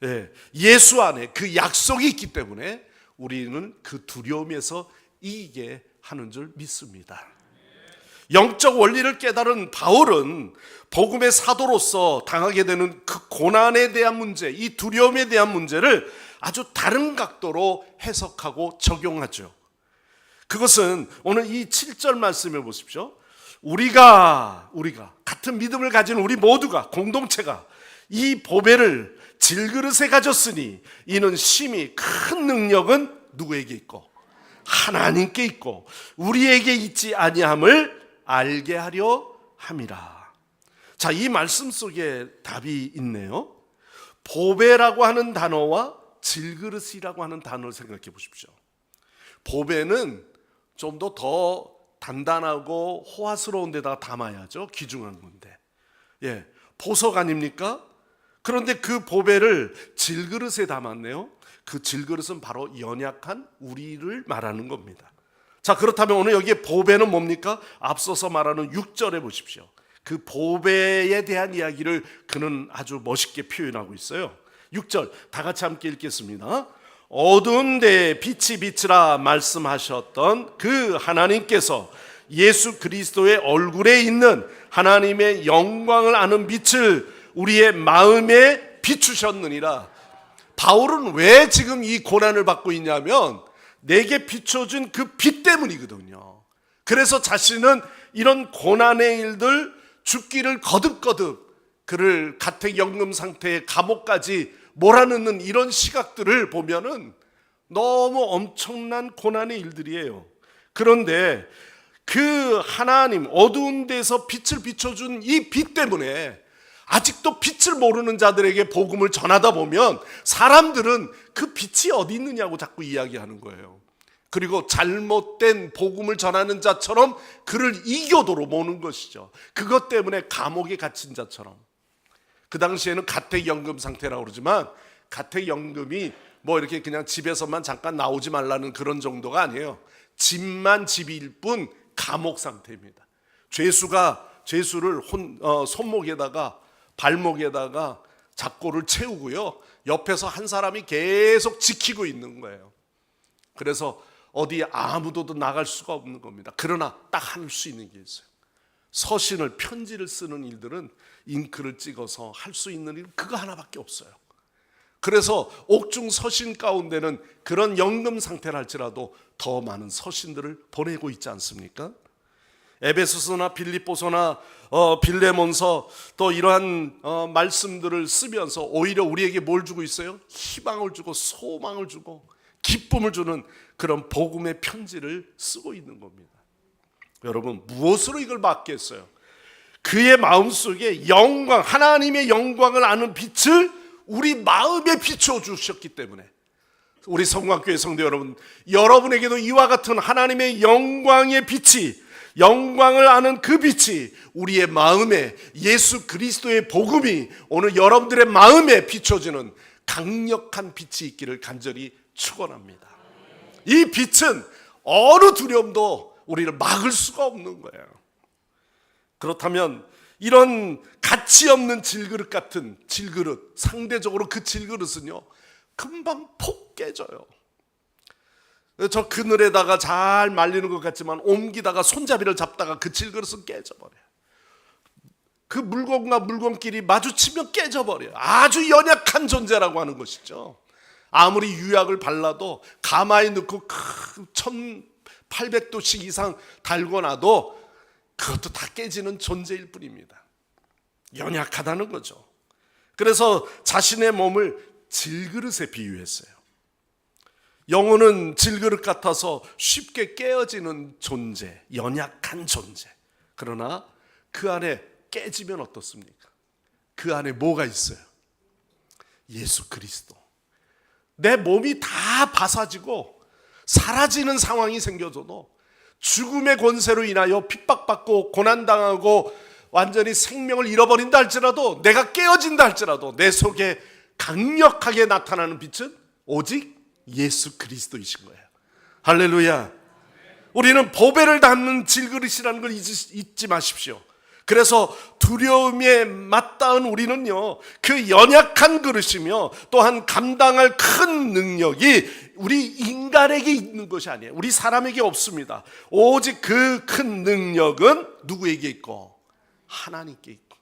예, 예수 안에 그 약속이 있기 때문에 우리는 그 두려움에서 이기게 하는 줄 믿습니다. 영적 원리를 깨달은 바울은 복음의 사도로서 당하게 되는 그 고난에 대한 문제, 이 두려움에 대한 문제를 아주 다른 각도로 해석하고 적용하죠. 그것은 오늘 이 7절 말씀을 보십시오. 우리가 같은 믿음을 가진 우리 모두가, 공동체가 이 보배를 질그릇에 가졌으니 이는 심히 큰 능력은 누구에게 있고 하나님께 있고 우리에게 있지 아니함을 알게 하려 함이라. 자, 이 말씀 속에 답이 있네요. 보배라고 하는 단어와 질그릇이라고 하는 단어를 생각해 보십시오. 보배는 좀 더 단단하고 호화스러운 데다가 담아야죠. 귀중한 건데. 예, 보석 아닙니까? 그런데 그 보배를 질그릇에 담았네요. 그 질그릇은 바로 연약한 우리를 말하는 겁니다. 자, 그렇다면 오늘 여기에 보배는 뭡니까? 앞서서 말하는 6절에 보십시오. 그 보배에 대한 이야기를 그는 아주 멋있게 표현하고 있어요. 6절 다 같이 함께 읽겠습니다. 어두운 데에 빛이 비치라 말씀하셨던 그 하나님께서 예수 그리스도의 얼굴에 있는 하나님의 영광을 아는 빛을 우리의 마음에 비추셨느니라. 바울은 왜 지금 이 고난을 받고 있냐면 내게 비춰준 그 빛 때문이거든요. 그래서 자신은 이런 고난의 일들, 죽기를 거듭거듭 그를 가택연금 상태의 감옥까지 몰아넣는 이런 시각들을 보면은 너무 엄청난 고난의 일들이에요. 그런데 그 하나님, 어두운 데서 빛을 비춰준 이 빛 때문에 아직도 빛을 모르는 자들에게 복음을 전하다 보면 사람들은 그 빛이 어디 있느냐고 자꾸 이야기하는 거예요. 그리고 잘못된 복음을 전하는 자처럼 그를 이교도로 모는 것이죠. 그것 때문에 감옥에 갇힌 자처럼. 그 당시에는 가택연금 상태라고 그러지만 가택연금이 뭐 이렇게 그냥 집에서만 잠깐 나오지 말라는 그런 정도가 아니에요. 집만 집일 뿐 감옥 상태입니다. 죄수를 손목에다가 발목에다가 잡고를 채우고요. 옆에서 한 사람이 계속 지키고 있는 거예요. 그래서 어디 아무도 나갈 수가 없는 겁니다. 그러나 딱 할 수 있는 게 있어요. 서신을, 편지를 쓰는 일들은 잉크를 찍어서 할 수 있는 일 그거 하나밖에 없어요. 그래서 옥중 서신 가운데는 그런 연금 상태를 할지라도 더 많은 서신들을 보내고 있지 않습니까? 에베소서나 빌립보서나 빌레몬서 또 이러한 말씀들을 쓰면서 오히려 우리에게 뭘 주고 있어요? 희망을 주고 소망을 주고 기쁨을 주는 그런 복음의 편지를 쓰고 있는 겁니다. 여러분, 무엇으로 이걸 막겠어요? 그의 마음속에 영광, 하나님의 영광을 아는 빛을 우리 마음에 비춰주셨기 때문에 우리 성광교회 성도 여러분, 여러분에게도 이와 같은 하나님의 영광의 빛이, 영광을 아는 그 빛이 우리의 마음에, 예수 그리스도의 복음이 오늘 여러분들의 마음에 비춰지는 강력한 빛이 있기를 간절히 축원합니다. 이 빛은 어느 두려움도 우리를 막을 수가 없는 거예요. 그렇다면 이런 가치 없는 질그릇 같은 질그릇, 상대적으로 그 질그릇은요 금방 폭 깨져요. 저 그늘에다가 잘 말리는 것 같지만 옮기다가 손잡이를 잡다가 그 질그릇은 깨져버려요. 그 물건과 물건끼리 마주치면 깨져버려요. 아주 연약한 존재라고 하는 것이죠. 아무리 유약을 발라도 가마에 넣고 1800도씩 이상 달궈놔도 그것도 다 깨지는 존재일 뿐입니다. 연약하다는 거죠. 그래서 자신의 몸을 질그릇에 비유했어요. 영혼은 질그릇 같아서 쉽게 깨어지는 존재, 연약한 존재. 그러나 그 안에 깨지면 어떻습니까? 그 안에 뭐가 있어요? 예수 그리스도. 내 몸이 다 바사지고 사라지는 상황이 생겨져도, 죽음의 권세로 인하여 핍박받고 고난당하고 완전히 생명을 잃어버린다 할지라도, 내가 깨어진다 할지라도 내 속에 강력하게 나타나는 빛은 오직 예수 그리스도이신 거예요. 할렐루야. 우리는 보배를 담는 질그릇이라는 걸 잊지 마십시오. 그래서 두려움에 맞닿은 우리는요, 그 연약한 그릇이며 또한 감당할 큰 능력이 우리 인간에게 있는 것이 아니에요. 우리 사람에게 없습니다. 오직 그 큰 능력은 누구에게 있고? 하나님께 있고,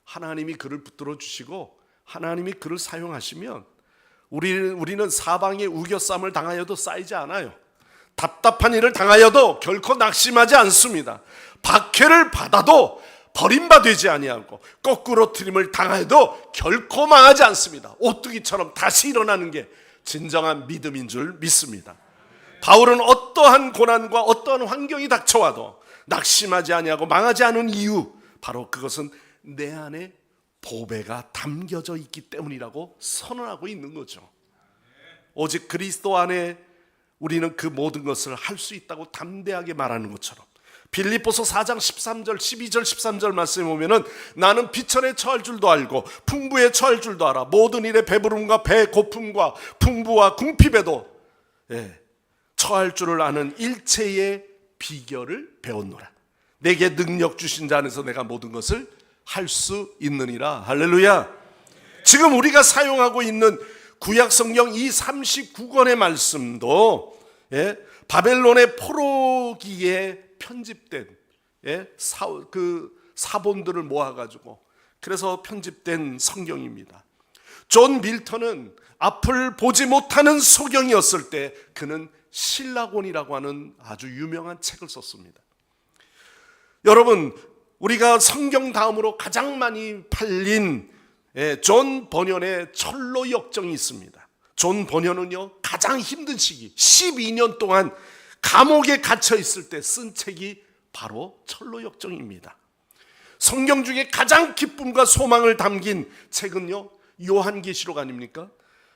하나님이 그를 붙들어 주시고 하나님이 그를 사용하시면 우리는 사방에 우겨쌈을 당하여도 쌓이지 않아요. 답답한 일을 당하여도 결코 낙심하지 않습니다. 박해를 받아도 버림받지 아니하고 거꾸로 트림을 당하여도 결코 망하지 않습니다. 오뚜기처럼 다시 일어나는 게 진정한 믿음인 줄 믿습니다. 바울은 어떠한 고난과 어떠한 환경이 닥쳐와도 낙심하지 아니하고 망하지 않은 이유, 바로 그것은 내 안에 보배가 담겨져 있기 때문이라고 선언하고 있는 거죠. 오직 그리스도 안에 우리는 그 모든 것을 할 수 있다고 담대하게 말하는 것처럼, 빌립보서 4장 13절 12절 13절 말씀에 보면은 나는 비천에 처할 줄도 알고 풍부에 처할 줄도 알아. 모든 일에 배부름과 배고픔과 풍부와 궁핍에도 처할 줄을 아는 일체의 비결을 배웠노라. 내게 능력 주신 자 안에서 내가 모든 것을 할 수 있느니라. 할렐루야. 지금 우리가 사용하고 있는 구약 성경 이 39권의 말씀도 바벨론의 포로기에 편집된 사본들을 모아가지고 그래서 편집된 성경입니다. 존 밀턴은 앞을 보지 못하는 소경이었을 때 그는 신라곤이라고 하는 아주 유명한 책을 썼습니다. 여러분, 우리가 성경 다음으로 가장 많이 팔린 존 버년의 철로 역정이 있습니다. 존 버년은요, 가장 힘든 시기 12년 동안 감옥에 갇혀 있을 때 쓴 책이 바로 철로 역정입니다. 성경 중에 가장 기쁨과 소망을 담긴 책은요, 요한계시록 아닙니까?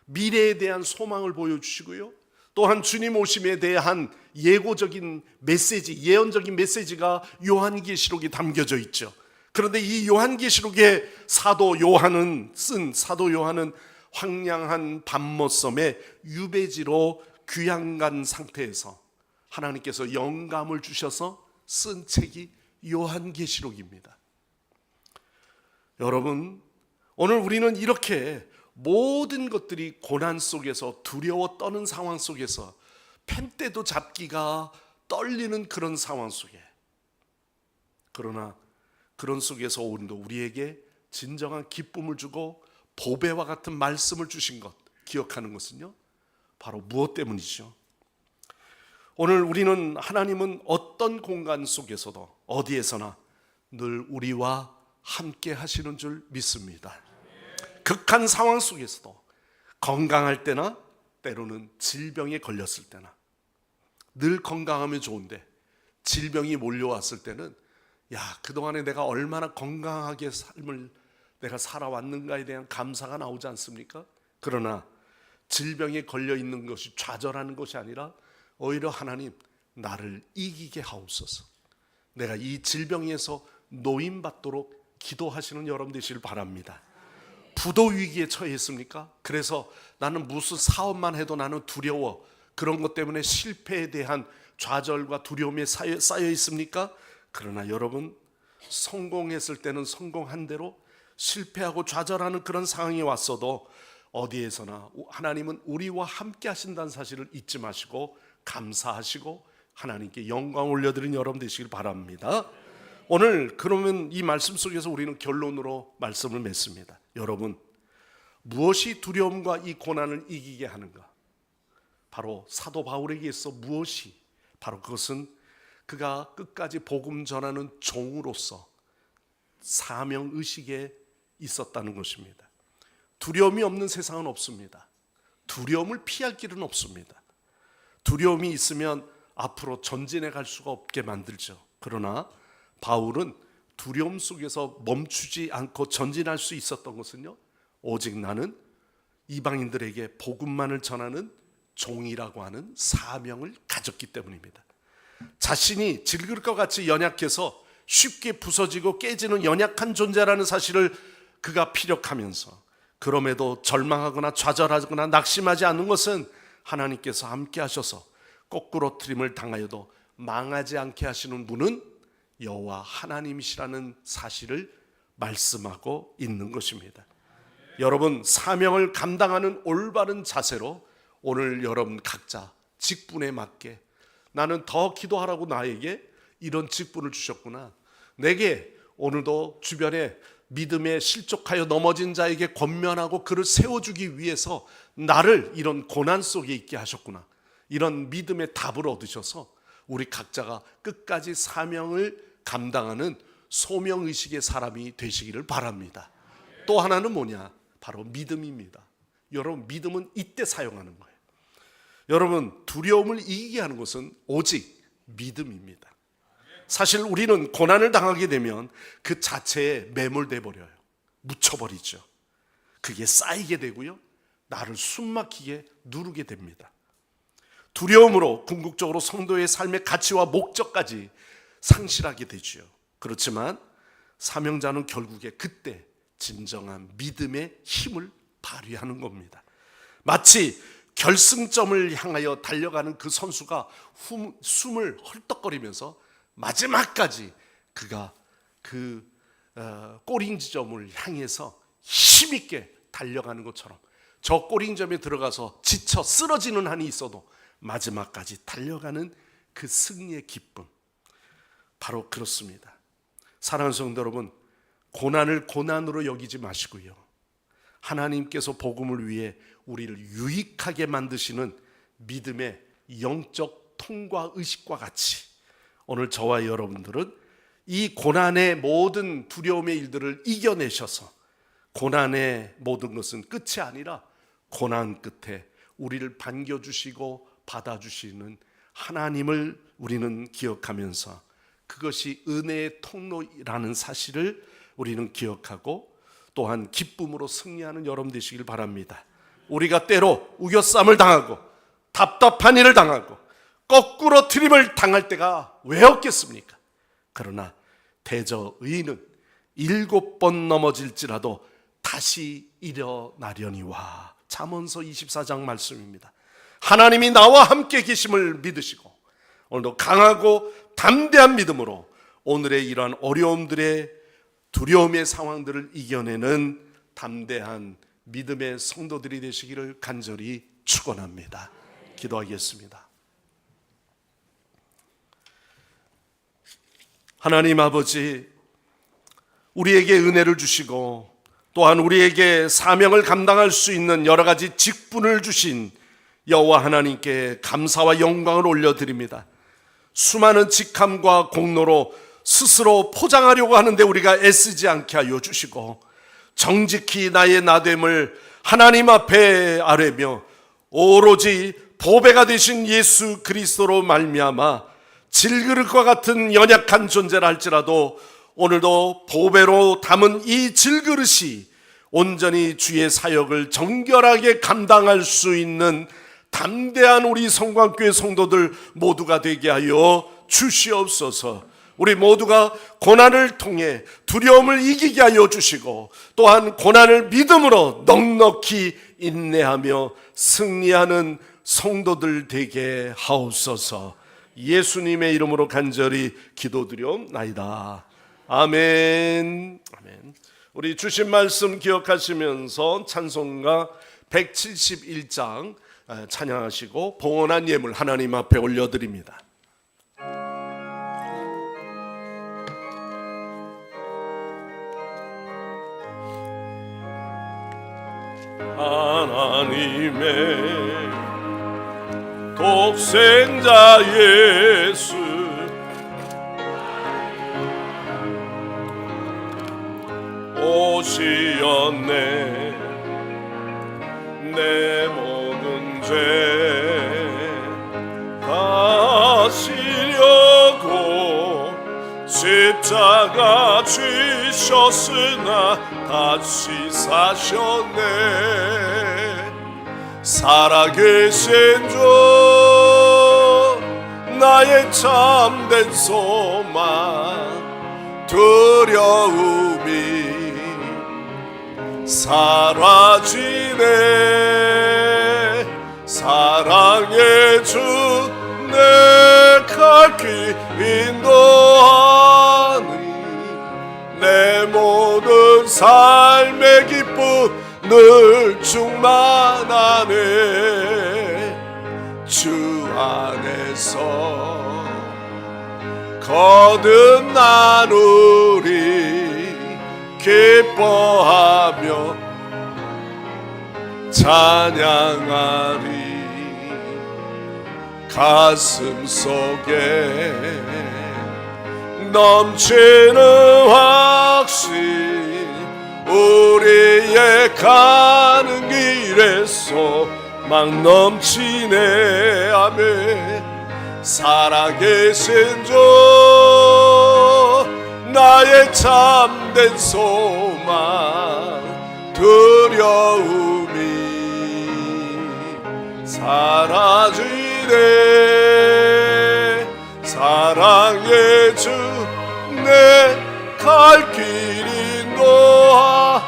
미래에 대한 소망을 보여주시고요, 또한 주님 오심에 대한 예고적인 메시지, 예언적인 메시지가 요한계시록에 담겨져 있죠. 그런데 이 요한계시록에 사도 요한은 황량한 밤모섬에 유배지로 귀양간 상태에서 하나님께서 영감을 주셔서 쓴 책이 요한계시록입니다. 여러분, 오늘 우리는 이렇게 모든 것들이 고난 속에서 두려워 떠는 상황 속에서 펜대도 잡기가 떨리는 그런 상황 속에, 그러나 그런 속에서 우리에게 진정한 기쁨을 주고 보배와 같은 말씀을 주신 것 기억하는 것은요, 바로 무엇 때문이죠? 오늘 우리는 하나님은 어떤 공간 속에서도 어디에서나 늘 우리와 함께 하시는 줄 믿습니다. 극한 상황 속에서도, 건강할 때나 때로는 질병에 걸렸을 때나, 늘 건강하면 좋은데 질병이 몰려왔을 때는 그동안에 내가 얼마나 건강하게 삶을 내가 살아왔는가에 대한 감사가 나오지 않습니까? 그러나 질병에 걸려 있는 것이 좌절하는 것이 아니라 오히려 하나님, 나를 이기게 하옵소서, 내가 이 질병에서 노임받도록 기도하시는 여러분 되시길 바랍니다. 부도 위기에 처했습니까? 그래서 나는 무슨 사업만 해도 나는 두려워, 그런 것 때문에 실패에 대한 좌절과 두려움에 쌓여 있습니까? 그러나 여러분, 성공했을 때는 성공한 대로, 실패하고 좌절하는 그런 상황이 왔어도 어디에서나 하나님은 우리와 함께 하신다는 사실을 잊지 마시고 감사하시고 하나님께 영광 올려드리는 여러분 되시길 바랍니다. 오늘 그러면 이 말씀 속에서 우리는 결론으로 말씀을 맺습니다. 여러분, 무엇이 두려움과 이 고난을 이기게 하는가? 바로 사도 바울에게 있어 무엇이? 바로 그것은 그가 끝까지 복음 전하는 종으로서 사명의식에 있었다는 것입니다. 두려움이 없는 세상은 없습니다. 두려움을 피할 길은 없습니다. 두려움이 있으면 앞으로 전진해 갈 수가 없게 만들죠. 그러나 바울은 두려움 속에서 멈추지 않고 전진할 수 있었던 것은요, 오직 나는 이방인들에게 복음만을 전하는 종이라고 하는 사명을 가졌기 때문입니다. 자신이 질그릇과 같이 연약해서 쉽게 부서지고 깨지는 연약한 존재라는 사실을 그가 피력하면서, 그럼에도 절망하거나 좌절하거나 낙심하지 않는 것은 하나님께서 함께 하셔서 거꾸로뜨림을 당하여도 망하지 않게 하시는 분은 여호와 하나님이시라는 사실을 말씀하고 있는 것입니다. 여러분, 사명을 감당하는 올바른 자세로 오늘 여러분 각자 직분에 맞게, 나는 더 기도하라고 나에게 이런 직분을 주셨구나, 내게 오늘도 주변에 믿음에 실족하여 넘어진 자에게 권면하고 그를 세워주기 위해서 나를 이런 고난 속에 있게 하셨구나, 이런 믿음의 답을 얻으셔서 우리 각자가 끝까지 사명을 감당하는 소명의식의 사람이 되시기를 바랍니다. 또 하나는 뭐냐? 바로 믿음입니다. 여러분, 믿음은 이때 사용하는 거예요. 여러분, 두려움을 이기게 하는 것은 오직 믿음입니다. 사실 우리는 고난을 당하게 되면 그 자체에 매몰돼 버려요. 묻혀버리죠. 그게 쌓이게 되고요, 나를 숨막히게 누르게 됩니다. 두려움으로 궁극적으로 성도의 삶의 가치와 목적까지 상실하게 되죠. 그렇지만 사명자는 결국에 그때 진정한 믿음의 힘을 발휘하는 겁니다. 마치 결승점을 향하여 달려가는 그 선수가 숨을 헐떡거리면서 마지막까지 그가 그 꼬링 지점을 향해서 힘있게 달려가는 것처럼, 저 꼬링 점에 들어가서 지쳐 쓰러지는 한이 있어도 마지막까지 달려가는 그 승리의 기쁨, 바로 그렇습니다. 사랑하는 성도 여러분, 고난을 고난으로 여기지 마시고요, 하나님께서 복음을 위해 우리를 유익하게 만드시는 믿음의 영적 통과 의식과 같이 오늘 저와 여러분들은 이 고난의 모든 두려움의 일들을 이겨내셔서, 고난의 모든 것은 끝이 아니라 고난 끝에 우리를 반겨주시고 받아주시는 하나님을 우리는 기억하면서, 그것이 은혜의 통로라는 사실을 우리는 기억하고 또한 기쁨으로 승리하는 여러분 되시길 바랍니다. 우리가 때로 우겨쌈을 당하고 답답한 일을 당하고 거꾸로 트림을 당할 때가 왜 없겠습니까? 그러나 대저 의인은 7번 넘어질지라도 다시 일어나려니와, 잠언서 24장 말씀입니다. 하나님이 나와 함께 계심을 믿으시고 오늘도 강하고 담대한 믿음으로 오늘의 이러한 어려움들의 두려움의 상황들을 이겨내는 담대한 믿음의 성도들이 되시기를 간절히 축원합니다. 기도하겠습니다. 하나님 아버지, 우리에게 은혜를 주시고 또한 우리에게 사명을 감당할 수 있는 여러 가지 직분을 주신 여호와 하나님께 감사와 영광을 올려드립니다. 수많은 직함과 공로로 스스로 포장하려고 하는데 우리가 애쓰지 않게 하여 주시고, 정직히 나의 나됨을 하나님 앞에 아뢰며 오로지 보배가 되신 예수 그리스도로 말미암아 질그릇과 같은 연약한 존재라 할지라도 오늘도 보배로 담은 이 질그릇이 온전히 주의 사역을 정결하게 감당할 수 있는 담대한 우리 성광교회 성도들 모두가 되게 하여 주시옵소서. 우리 모두가 고난을 통해 두려움을 이기게 하여 주시고 또한 고난을 믿음으로 넉넉히 인내하며 승리하는 성도들 되게 하옵소서. 예수님의 이름으로 간절히 기도드리옵나이다. 아멘. 아멘. 우리 주신 말씀 기억하시면서 찬송가 171장 찬양하시고 봉헌한 예물 하나님 앞에 올려드립니다. 하나님의 독생자 예수 오시었네. 내 모든 죄 다시려고 십자가 지셨으나 다시 사셨네. 살아계신 주 나의 참된 소망 두려움이 사라지네. 사랑의 주 내 갈 길 인도하니 내 모든 삶의 기쁨 늘 충만하네. 주 안에서 거듭나누리 기뻐하며 찬양하리. 가슴 속에 넘치는 확신 우리의 가는 길에서 막 넘치네. 아멘. 살아계신 주 나의 참된 소망 두려움이 사라지네. 사랑의 주 내 갈 길 인도하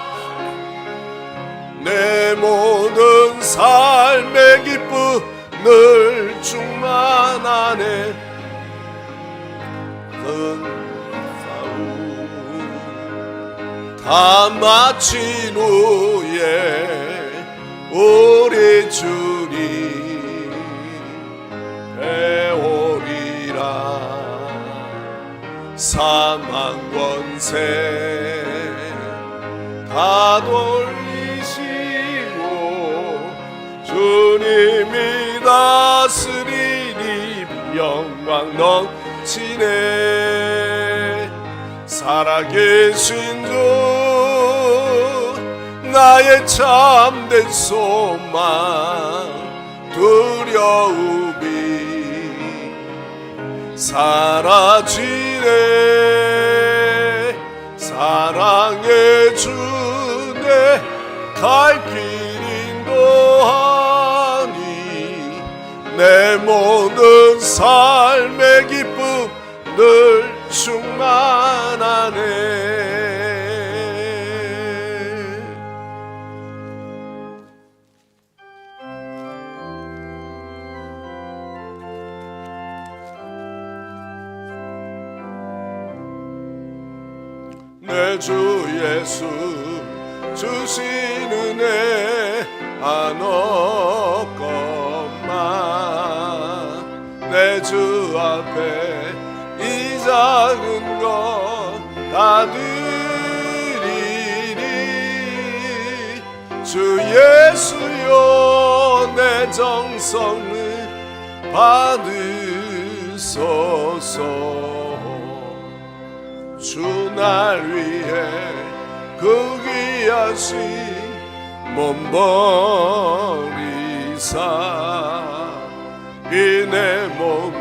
내 모든 삶의 기쁨 늘 충만하네. 다 마친 후에 우리 주님 배우리라. 사망 권세 다 돌리시고 주님이 다스리니 영광 넘치네. 살아계신 주 나의 참된 소망 두려움이 사라지네. 사랑의 주 내 갈 길 인도하니 내 모든 삶의 기쁨 늘 충만하네. 내 주 예수 주신 은혜 안 없건만 내 주 앞에 이 작은 것 다 드리리. 주 예수여 내 정성을 받으소서. 주 날 위해 그 귀하신 몸 버리사 이 내 몸을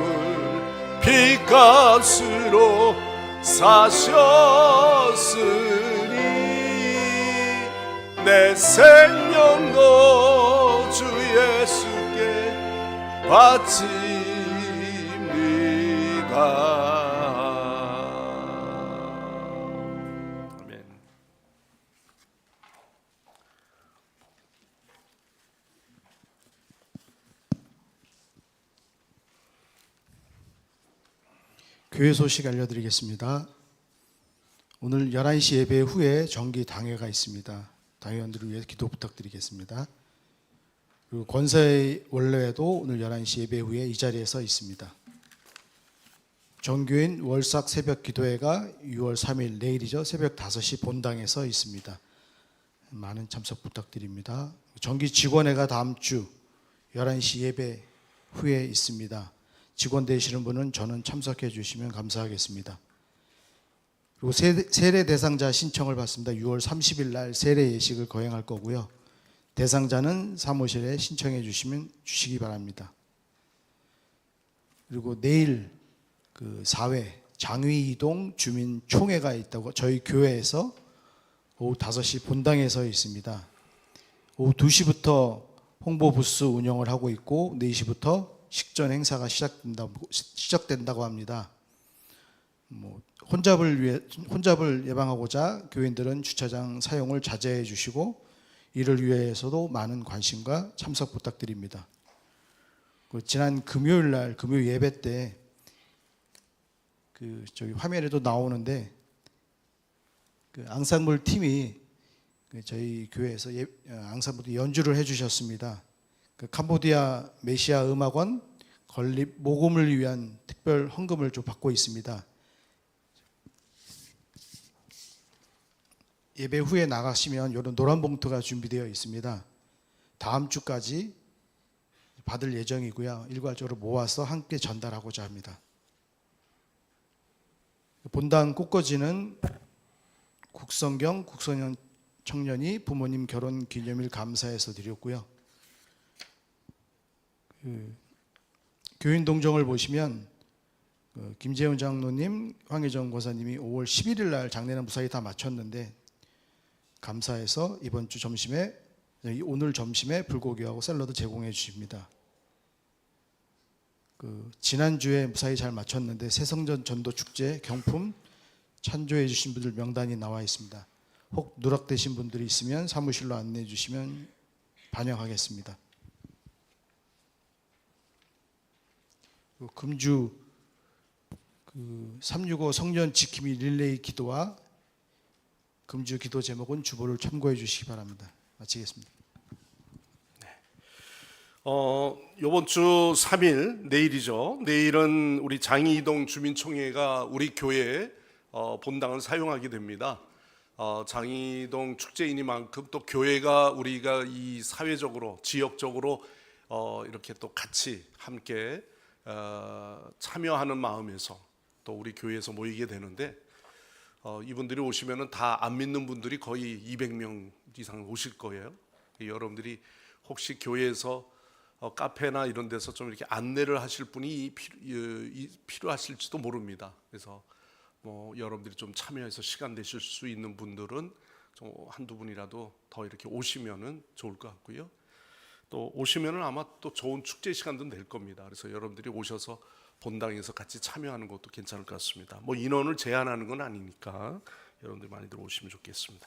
피값으로 사셨으니 내 생명도 주 예수께 바칩니다.
교회 소식 알려드리겠습니다. 오늘 11시 예배 후에 정기 당회가 있습니다. 당회원들을 위해 기도 부탁드리겠습니다. 그리고 권사의 원래도 오늘 11시 예배 후에 이 자리에서 있습니다. 정교인 월삭 새벽 기도회가 6월 3일 내일이죠. 새벽 5시 본당에서 있습니다. 많은 참석 부탁드립니다. 정기 직원회가 다음 주 11시 예배 후에 있습니다. 직원 되시는 분은 저는 참석해 주시면 감사하겠습니다. 그리고 세례 대상자 신청을 받습니다. 6월 30일 날 세례 예식을 거행할 거고요. 대상자는 사무실에 신청해 주시기 바랍니다. 그리고 내일 그 4회 장위이동 주민총회가 있다고 저희 교회에서 오후 5시 본당에서 있습니다. 오후 2시부터 홍보 부스 운영을 하고 있고 4시부터 식전 행사가 시작된다고 합니다. 혼잡을 예방하고자 교인들은 주차장 사용을 자제해 주시고 이를 위해서도 많은 관심과 참석 부탁드립니다. 지난 금요일 날 금요 예배 때 저기 화면에도 나오는데 앙상블 팀이 저희 교회에서 앙상블 연주를 해주셨습니다. 캄보디아 메시아 음악원 건립 모금을 위한 특별 헌금을 좀 받고 있습니다. 예배 후에 나가시면 이런 노란 봉투가 준비되어 있습니다. 다음 주까지 받을 예정이고요. 일괄적으로 모아서 함께 전달하고자 합니다. 본당 꽃꽂이는 국성경 국소년 청년이 부모님 결혼 기념일 감사해서 드렸고요. 교인 동정을 보시면 김재훈 장로님, 황혜정 권사님이 5월 11일 날 장례는 무사히 다 마쳤는데 감사해서 이번 주 점심에 오늘 점심에 불고기하고 샐러드 제공해 주십니다. 지난주에 무사히 잘 마쳤는데 새성전 전도 축제 경품 찬조해 주신 분들 명단이 나와 있습니다. 혹 누락되신 분들이 있으면 사무실로 안내해 주시면 반영하겠습니다. 금주 365 성년 지킴이 릴레이 기도와 금주 기도 제목은 주보를 참고해 주시기 바랍니다. 마치겠습니다.
이번 주 3일 내일이죠. 내일은 우리 장이동 주민총회가 우리 교회 본당을 사용하게 됩니다. 장이동 축제이니만큼 또 교회가 우리가 이 사회적으로 지역적으로 이렇게 또 같이 함께 참여하는 마음에서 또 우리 교회에서 모이게 되는데 이분들이 오시면은 다 안 믿는 분들이 거의 200명 이상 오실 거예요. 여러분들이 혹시 교회에서 카페나 이런 데서 좀 이렇게 안내를 하실 분이 필요하실지도 모릅니다. 그래서 여러분들이 좀 참여해서 시간 내실 수 있는 분들은 좀 한두 분이라도 더 이렇게 오시면은 좋을 것 같고요. 또 오시면은 아마 또 좋은 축제 시간도 될 겁니다. 그래서 여러분들이 오셔서 본당에서 같이 참여하는 것도 괜찮을 것 같습니다. 인원을 제한하는 건 아니니까 여러분들 많이들 오시면 좋겠습니다.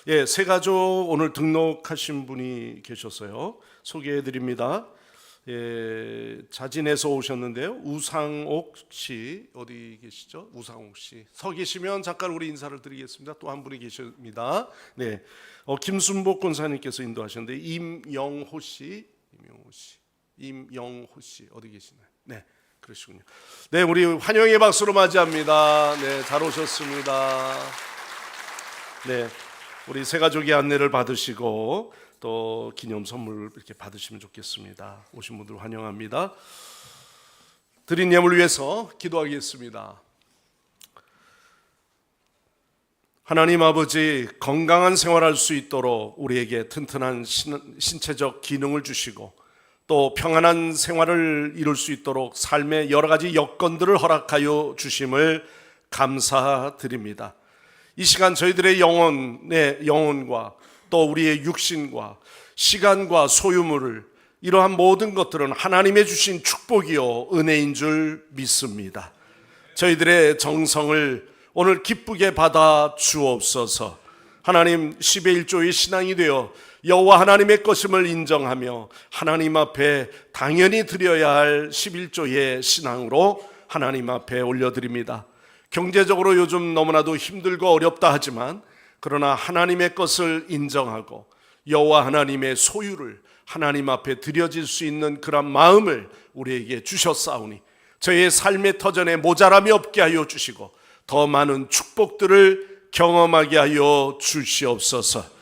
예, 새 가족 오늘 등록하신 분이 계셨어요. 소개해 드립니다. 예, 자진해서 오셨는데요. 우상옥 씨 어디 계시죠? 우상옥 씨 서 계시면 잠깐 우리 인사를 드리겠습니다. 또 한 분이 계십니다. 네, 김순복 권사님께서 인도하셨는데 임영호 씨 어디 계시나요? 네, 그러시군요. 네, 우리 환영의 박수로 맞이합니다. 네, 잘 오셨습니다. 네, 우리 새 가족이 안내를 받으시고 또 기념 선물 이렇게 받으시면 좋겠습니다. 오신 분들 환영합니다. 드린 예물 위해서 기도하겠습니다. 하나님 아버지, 건강한 생활할 수 있도록 우리에게 튼튼한 신체적 기능을 주시고 또 평안한 생활을 이룰 수 있도록 삶의 여러 가지 여건들을 허락하여 주심을 감사드립니다. 이 시간 저희들의 영혼과 또 우리의 육신과 시간과 소유물을 이러한 모든 것들은 하나님의 주신 축복이요 은혜인 줄 믿습니다. 저희들의 정성을 오늘 기쁘게 받아 주옵소서. 하나님 10의 1조의 신앙이 되어 여호와 하나님의 것임을 인정하며 하나님 앞에 당연히 드려야 할 11조의 신앙으로 하나님 앞에 올려드립니다. 경제적으로 요즘 너무나도 힘들고 어렵다 하지만 그러나 하나님의 것을 인정하고 여호와 하나님의 소유를 하나님 앞에 드려질 수 있는 그런 마음을 우리에게 주셨사오니 저희의 삶의 터전에 모자람이 없게 하여 주시고 더 많은 축복들을 경험하게 하여 주시옵소서.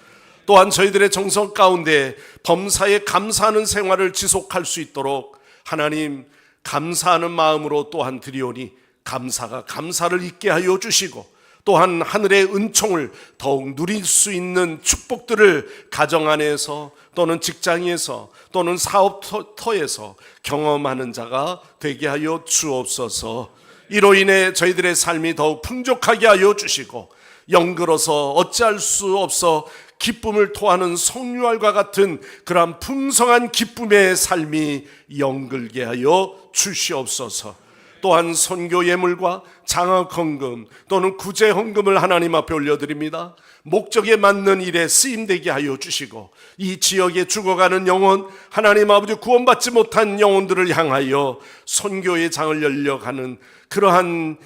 또한 저희들의 정성 가운데 범사에 감사하는 생활을 지속할 수 있도록 하나님 감사하는 마음으로 또한 드리오니 감사가 감사를 잊게 하여 주시고 또한 하늘의 은총을 더욱 누릴 수 있는 축복들을 가정 안에서 또는 직장에서 또는 사업터에서 경험하는 자가 되게 하여 주옵소서. 이로 인해 저희들의 삶이 더욱 풍족하게 하여 주시고 영글어서 어찌할 수 없어 기쁨을 토하는 성류알과 같은 그러한 풍성한 기쁨의 삶이 영글게 하여 주시옵소서. 또한 선교 예물과 장학 헌금 또는 구제 헌금을 하나님 앞에 올려드립니다. 목적에 맞는 일에 쓰임되게 하여 주시고 이 지역에 죽어가는 영혼, 하나님 아버지 구원받지 못한 영혼들을 향하여 선교의 장을 열려가는 그러한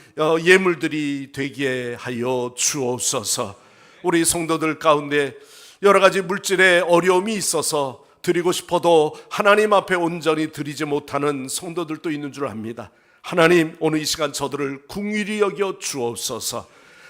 예물들이 되게 하여 주옵소서. 우리 성도들 가운데 여러 가지 물질의 어려움이 있어서 드리고 싶어도 하나님 앞에 온전히 드리지 못하는 성도들도 있는 줄 압니다. 하나님, 오늘 이 시간 저들을 긍휼히 여겨 주옵소서.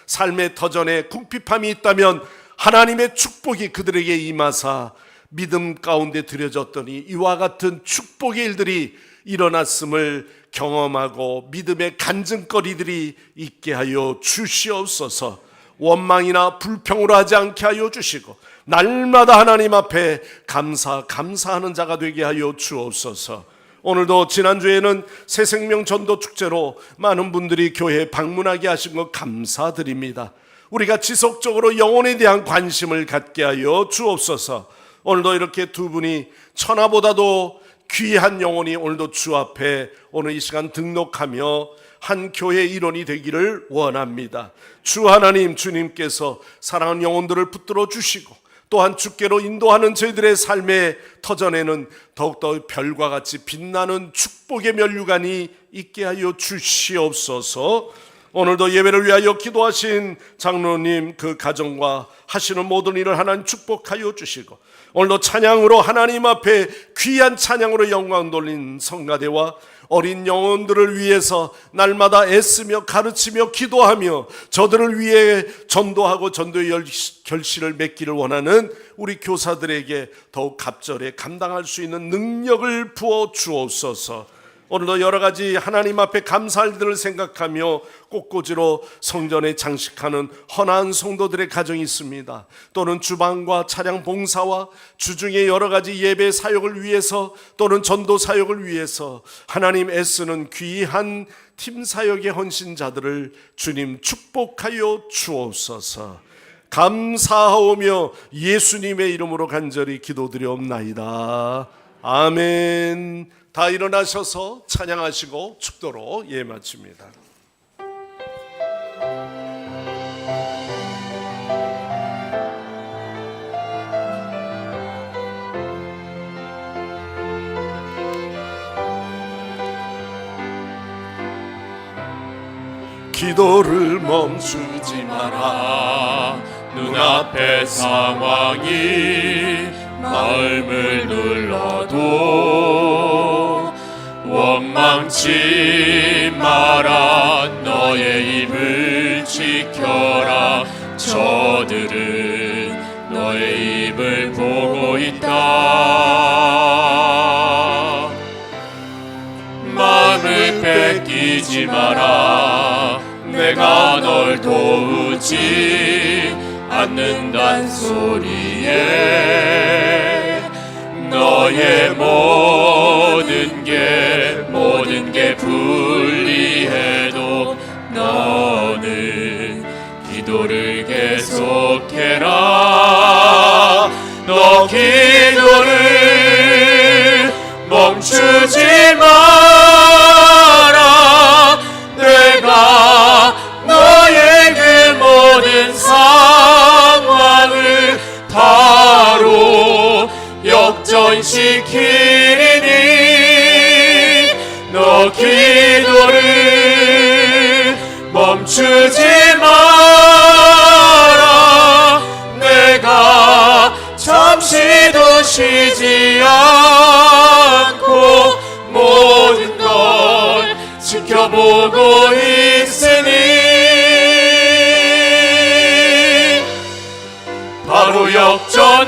삶의 터전에 궁핍함이 있다면 하나님의 축복이 그들에게 임하사 믿음 가운데 드려졌더니 이와 같은 축복의 일들이 일어났음을 경험하고 믿음의 간증거리들이 있게 하여 주시옵소서. 원망이나 불평으로 하지 않게 하여 주시고 날마다 하나님 앞에 감사하는 자가 되게 하여 주옵소서. 오늘도 지난주에는 새생명 전도 축제로 많은 분들이 교회에 방문하게 하신 것 감사드립니다. 우리가 지속적으로 영혼에 대한 관심을 갖게 하여 주옵소서. 오늘도 이렇게 두 분이 천하보다도 귀한 영혼이 오늘도 주 앞에 오늘 이 시간 등록하며 한 교회 일원이 되기를 원합니다. 주 하나님, 주님께서 사랑하는 영혼들을 붙들어 주시고 또한 주께로 인도하는 저희들의 삶의 터전에는 더욱더 별과 같이 빛나는 축복의 면류관이 있게 하여 주시옵소서. 오늘도 예배를 위하여 기도하신 장로님 그 가정과 하시는 모든 일을 하나님 축복하여 주시고 오늘도 찬양으로 하나님 앞에 귀한 찬양으로 영광 돌린 성가대와 어린 영혼들을 위해서 날마다 애쓰며 가르치며 기도하며 저들을 위해 전도하고 전도의 결실을 맺기를 원하는 우리 교사들에게 더욱 갑절에 감당할 수 있는 능력을 부어 주옵소서. 오늘도 여러 가지 하나님 앞에 감사할 일들을 생각하며 꽃꽂이로 성전에 장식하는 헌한 성도들의 가정이 있습니다. 또는 주방과 차량 봉사와 주중에 여러 가지 예배 사역을 위해서 또는 전도 사역을 위해서 하나님 애쓰는 귀한 팀 사역의 헌신자들을 주님 축복하여 주옵소서. 감사하오며 예수님의 이름으로 간절히 기도드리옵나이다. 아멘. 다 일어나셔서 찬양하시고 축도로 예배 마칩니다. 기도를 멈추지 마라.
눈앞의 상황이 마음을 눌러도 원망치 마라. 너의 입을 지켜라. 저들은 너의 입을 보고 있다. 마음을 뺏기지 마라. 내가 널 도우지 않는단 소리에 너의 모든 게 불리해도 너는 기도를 계속해라. 너 기도를 멈추지 마라. 내가 너의 그 모든 상황을 바로 역전시키니 너 기도를 멈추지 마라. 내가 잠시도 쉬지 않고 모든 걸 지켜보고 있으니 바로 역전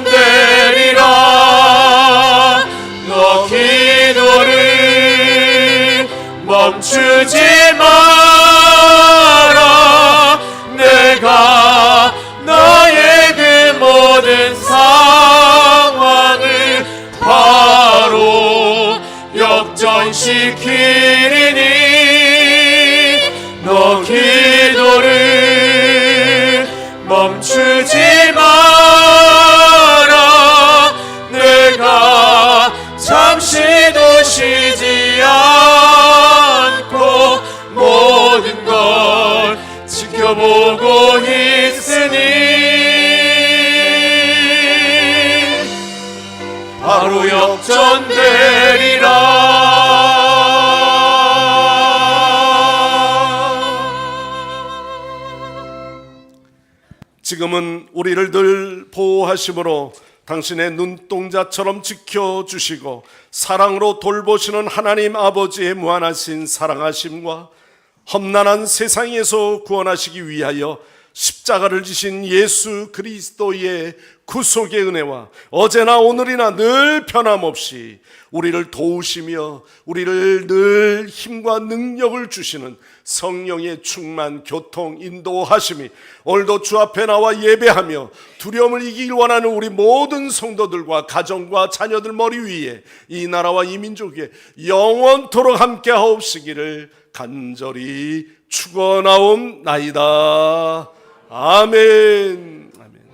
멈추지 마라. 내가 너의 그 모든 상황을 바로 역전시키리니 너 기도를 멈추지 마라. 내가 잠시도 쉬지 않고 모든 걸 지켜보고 있으니 바로 역전되리라.
지금은 우리를 늘 보호하심으로 당신의 눈동자처럼 지켜주시고 사랑으로 돌보시는 하나님 아버지의 무한하신 사랑하심과 험난한 세상에서 구원하시기 위하여 십자가를 지신 예수 그리스도의 구속의 은혜와 어제나 오늘이나 늘 변함없이 우리를 도우시며 우리를 늘 힘과 능력을 주시는 성령의 충만 교통 인도하심이 오늘도 주 앞에 나와 예배하며 두려움을 이기길 원하는 우리 모든 성도들과 가정과 자녀들 머리 위에 이 나라와 이 민족에 영원토록 함께 하옵시기를 간절히 축원하옵나이다. 아멘. 아멘.
아멘.